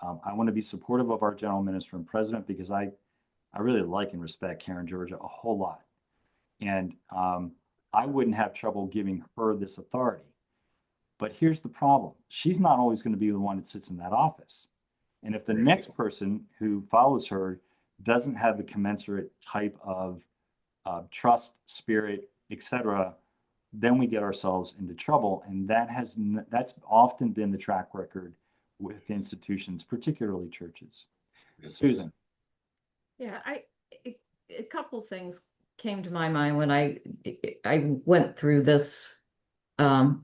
I want to be supportive of our general minister and president because I really like and respect Karen Georgia a whole lot. And I wouldn't have trouble giving her this authority. But here's the problem. She's not always going to be the one that sits in that office. And if the next person who follows her doesn't have the commensurate type of trust, spirit, etc., then we get ourselves into trouble. And that's often been the track record with institutions, particularly churches. Susan. Yeah, a couple things came to my mind when I went through this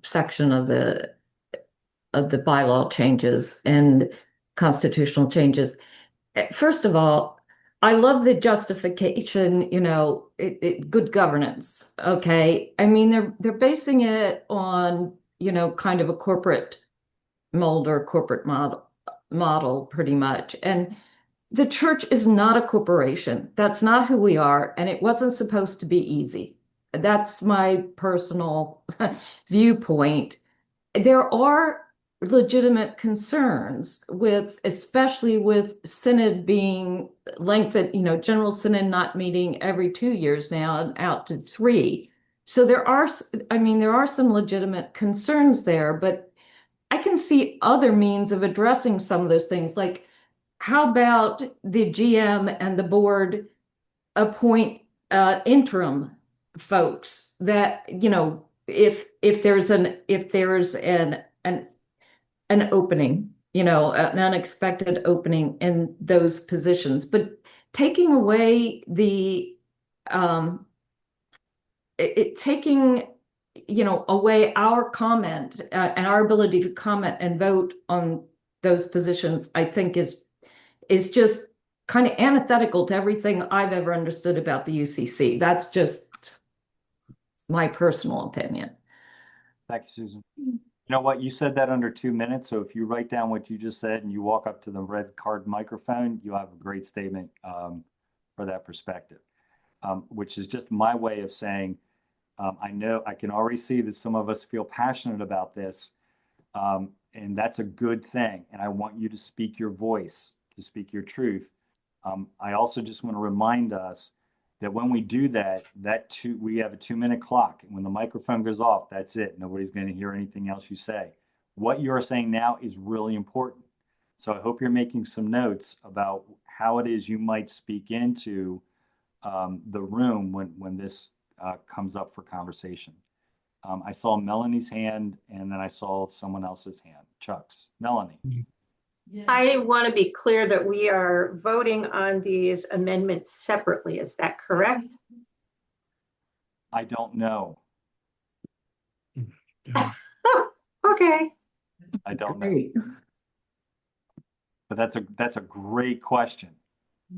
section of the bylaw changes and constitutional changes. First of all, I love the justification, good governance. Okay. I mean, they're basing it on, kind of a corporate mold or corporate model pretty much. And the church is not a corporation. That's not who we are. And it wasn't supposed to be easy. That's my personal viewpoint. There are legitimate concerns especially with Synod being lengthened, General Synod not meeting every 2 years now and out to 3. So there are, I mean, there are some legitimate concerns there, but I can see other means of addressing some of those things. Like, how about the GM and the board appoint interim folks that, you know, if there's an opening, you know, an unexpected opening in those positions, but taking away the taking, you know, away our comment and our ability to comment and vote on those positions, I think is just kind of antithetical to everything I've ever understood about the UCC. That's just my personal opinion. Thank you, Susan. You know what? You said that under 2 minutes. So if you write down what you just said and you walk up to the red card microphone, you have a great statement for that perspective, which is just my way of saying, I know I can already see that some of us feel passionate about this, and that's a good thing. And I want you to speak your voice, to speak your truth. I also just want to remind us that when we do that, we have a 2-minute clock. And when the microphone goes off, that's it. Nobody's going to hear anything else you say. What you're saying now is really important. So I hope you're making some notes about how it is you might speak into the room when this comes up for conversation. I saw Melanie's hand, and then I saw someone else's hand, Chuck's. Melanie. I want to be clear that we are voting on these amendments separately. Is that correct? I don't know. Okay. I don't know. But that's a great question.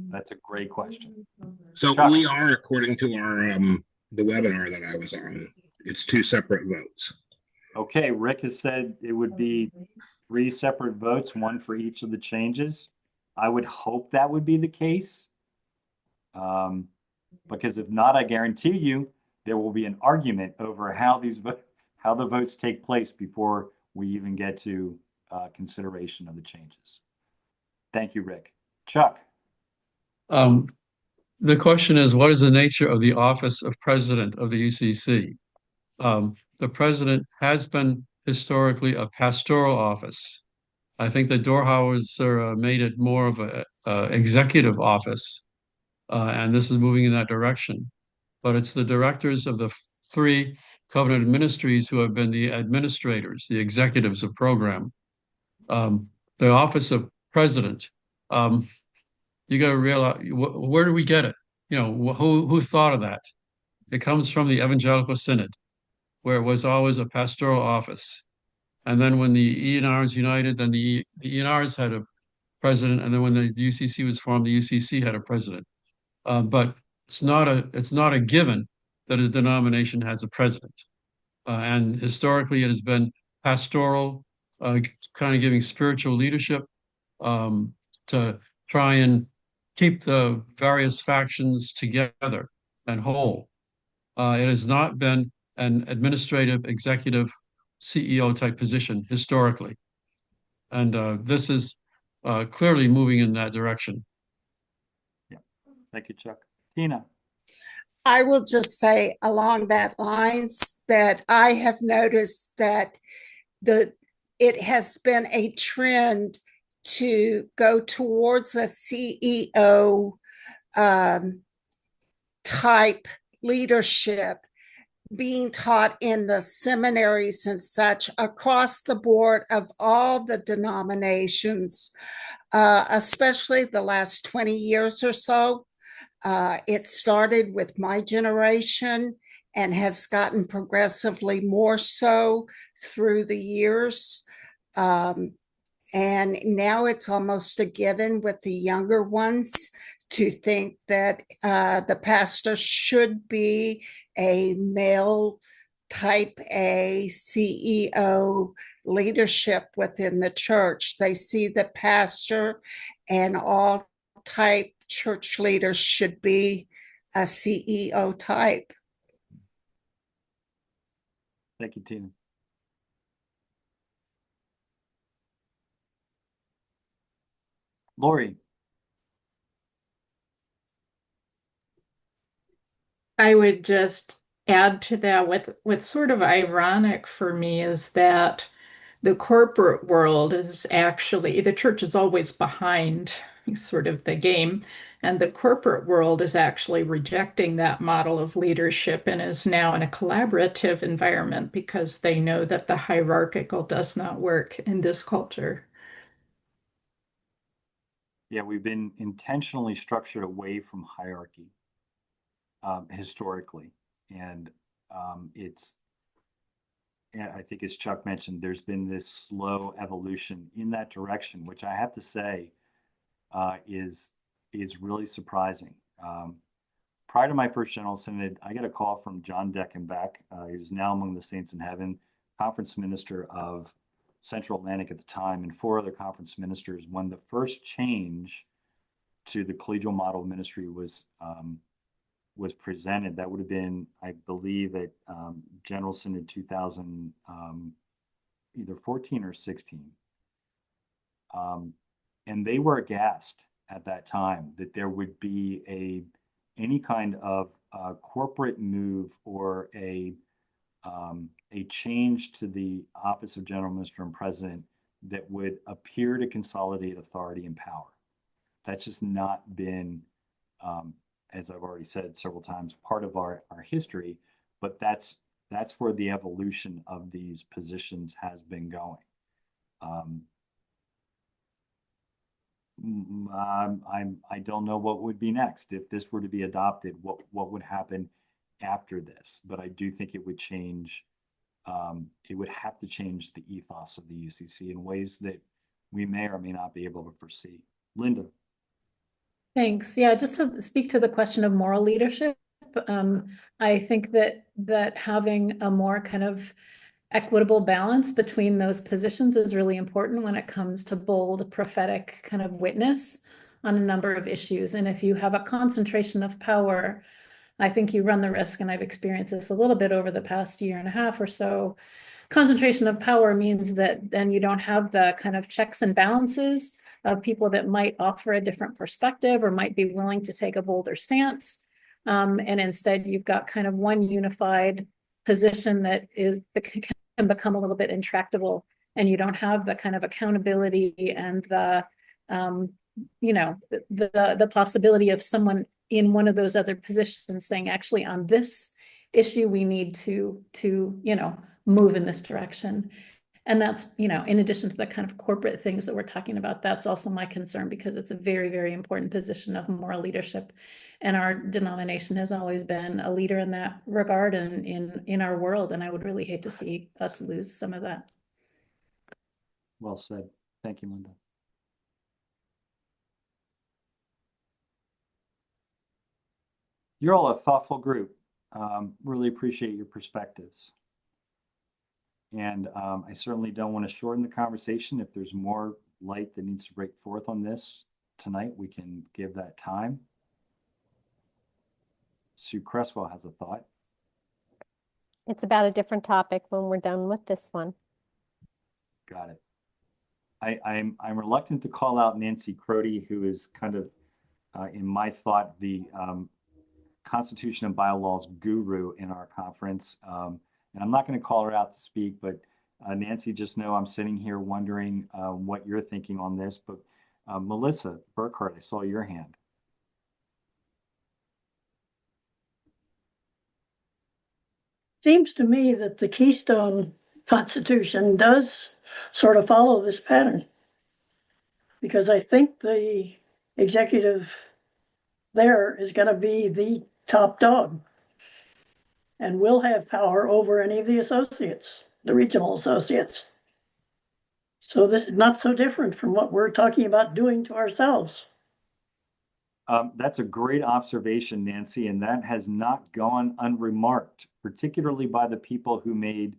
That's a great question. So Chuck. we are, according to our the webinar that I was on, it's 2 separate votes. Okay, Rick has said it would be 3 separate votes, 1 for each of the changes. I would hope that would be the case. Because if not, I guarantee you there will be an argument over how the votes take place before we even get to consideration of the changes. Thank you, Rick. Chuck. The question is, what is the nature of the office of president of the UCC? The president has been historically a pastoral office. I think the Dorhauers made it more of a executive office, and this is moving in that direction. But it's the directors of the 3 covenant ministries who have been the administrators, the executives of program. The office of president, you got to realize, where do we get it? You know, who thought of that? It comes from the Evangelical Synod, where it was always a pastoral office. And then when the ENRs united, then the ENRs had a president, and then when the UCC was formed, the UCC had a president. But it's not a given that a denomination has a president. And historically, it has been pastoral, kind of giving spiritual leadership to try and keep the various factions together and whole. It has not been an administrative, executive, CEO type position historically. And this is clearly moving in that direction. Yeah. Thank you, Chuck. Tina. I will just say along that lines that I have noticed that it has been a trend to go towards a CEO type leadership being taught in the seminaries and such across the board of all the denominations, especially the last 20 years or so. It started with my generation and has gotten progressively more so through the years. And now it's almost a given with the younger ones to think that the pastor should be a male type A CEO leadership within the church. They see the pastor and all type church leaders should be a CEO type. Thank you, Tina. Lori. I would just add to that, what's sort of ironic for me is that the corporate world is actually, the church is always behind sort of the game, and the corporate world is actually rejecting that model of leadership and is now in a collaborative environment because they know that the hierarchical does not work in this culture. Yeah, we've been intentionally structured away from hierarchy historically. And I think as Chuck mentioned, there's been this slow evolution in that direction, which I have to say is really surprising. Prior to my first General Synod, I got a call from John Deckenbach, who's now among the saints in heaven, conference minister of Central Atlantic at the time, and 4 other conference ministers, when the first change to the collegial model of ministry was presented. That would have been, I believe, at General Synod 2000, either 14 or 16. And they were aghast at that time that there would be any kind of corporate move or a change to the office of General Minister and President that would appear to consolidate authority and power. That's just not been, as I've already said several times, part of our history, but that's where the evolution of these positions has been going. I don't know what would be next. If this were to be adopted, what would happen after this? But I do think it would change. It would have to change the ethos of the UCC in ways that we may or may not be able to foresee. Linda. Thanks. Yeah, just to speak to the question of moral leadership, I think that having a more kind of equitable balance between those positions is really important when it comes to bold prophetic kind of witness on a number of issues. And if you have a concentration of power, I think you run the risk, and I've experienced this a little bit over the past year and a half or so. Concentration of power means that then you don't have the kind of checks and balances of people that might offer a different perspective or might be willing to take a bolder stance. And instead, you've got kind of one unified position that can become a little bit intractable, and you don't have the kind of accountability and the the possibility of someone in one of those other positions saying, actually, on this issue, we need to move in this direction. And that's, in addition to the kind of corporate things that we're talking about, that's also my concern, because it's a very, very important position of moral leadership. And our denomination has always been a leader in that regard and in our world. And I would really hate to see us lose some of that. Well said. Thank you, Linda. You're all a thoughtful group. Really appreciate your perspectives. And I certainly don't want to shorten the conversation. If there's more light that needs to break forth on this tonight, we can give that time. Sue Cresswell has a thought. It's about a different topic when we're done with this one. Got it. I'm reluctant to call out Nancy Crody, who is kind of, in my thought, the Constitution and bylaws guru in our conference. And I'm not going to call her out to speak, but Nancy, just know I'm sitting here wondering what you're thinking on this. But Melissa Burkhart, I saw your hand. Seems to me that the Keystone Constitution does sort of follow this pattern, because I think the executive there is going to be the top dog and will have power over any of the associates, the regional associates. So this is not so different from what we're talking about doing to ourselves. That's a great observation, Nancy, and that has not gone unremarked, particularly by the people who made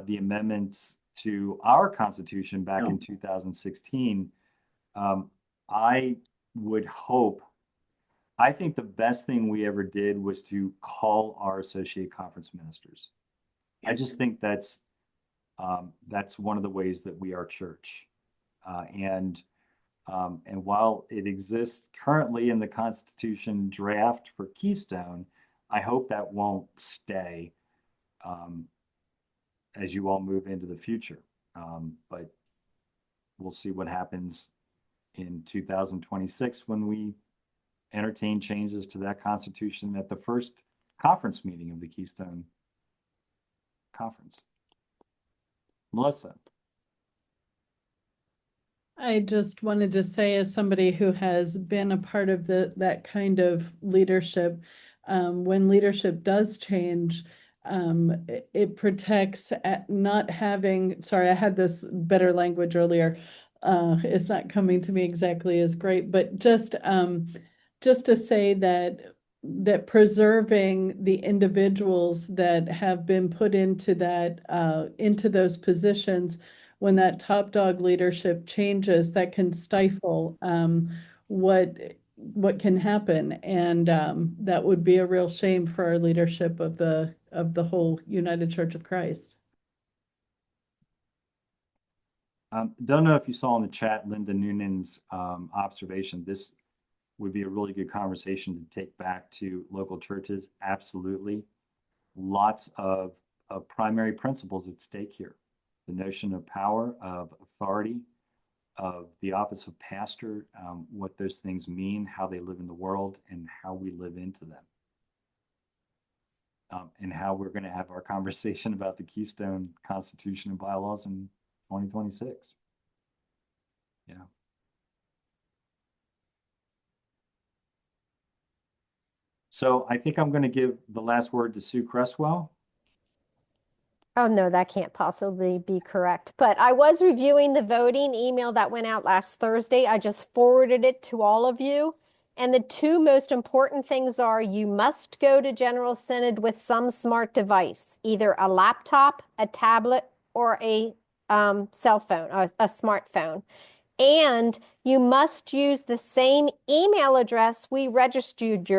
the amendments to our Constitution back in 2016. I would hope, I think the best thing we ever did was to call our associate conference ministers. I just think that's one of the ways that we are church. And while it exists currently in the Constitution draft for Keystone, I hope that won't stay as you all move into the future. But we'll see what happens in 2026 when we entertain changes to that constitution at the first conference meeting of the Keystone Conference. Melissa. I just wanted to say, as somebody who has been a part of that kind of leadership, when leadership does change, it protects at not having, sorry, I had this better language earlier. It's not coming to me exactly as great, but just to say that preserving the individuals that have been put into into those positions, when that top dog leadership changes, that can stifle what can happen, and that would be a real shame for our leadership of the whole United Church of Christ. Don't know if you saw in the chat Linda Noonan's observation. This would be a really good conversation to take back to local churches. Absolutely. Lots of primary principles at stake here. The notion of power, of authority, of the office of pastor, what those things mean, how they live in the world, and how we live into them. And how we're going to have our conversation about the Keystone Constitution and bylaws in 2026. Yeah. So I think I'm going to give the last word to Sue Cresswell. Oh, no, that can't possibly be correct. But I was reviewing the voting email that went out last Thursday. I just forwarded it to all of you. And the two most important things are you must go to General Synod with some smart device, either a laptop, a tablet, or a cell phone, a smartphone. And you must use the same email address we registered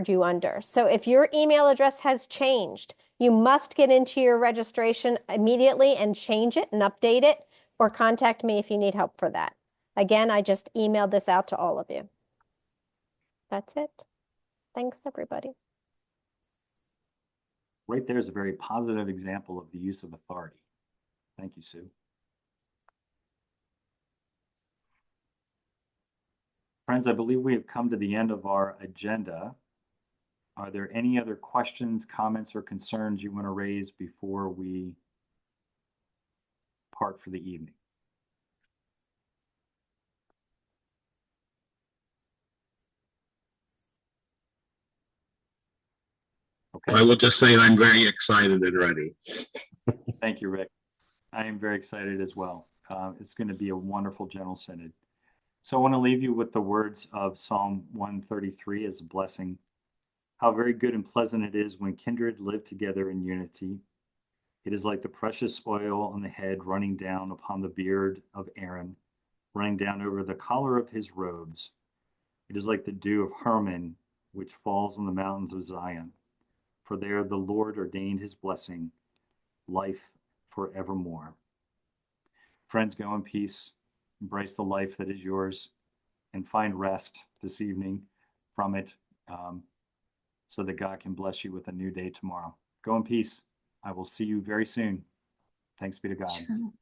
you under. So if your email address has changed, you must get into your registration immediately and change it and update it, or contact me if you need help for that. Again, I just emailed this out to all of you. That's it. Thanks, everybody. Right there is a very positive example of the use of authority. Thank you, Sue. Friends, I believe we have come to the end of our agenda. Are there any other questions, comments, or concerns you want to raise before we part for the evening? Okay. I will just say I'm very excited and ready. Thank you, Rick. I am very excited as well. It's going to be a wonderful General Synod. So I want to leave you with the words of Psalm 133 as a blessing. How very good and pleasant it is when kindred live together in unity. It is like the precious oil on the head running down upon the beard of Aaron, running down over the collar of his robes. It is like the dew of Hermon, which falls on the mountains of Zion. For there the Lord ordained his blessing, life forevermore. Friends, go in peace, embrace the life that is yours, and find rest this evening from it, so that God can bless you with a new day tomorrow. Go in peace. I will see you very soon. Thanks be to God. Sure.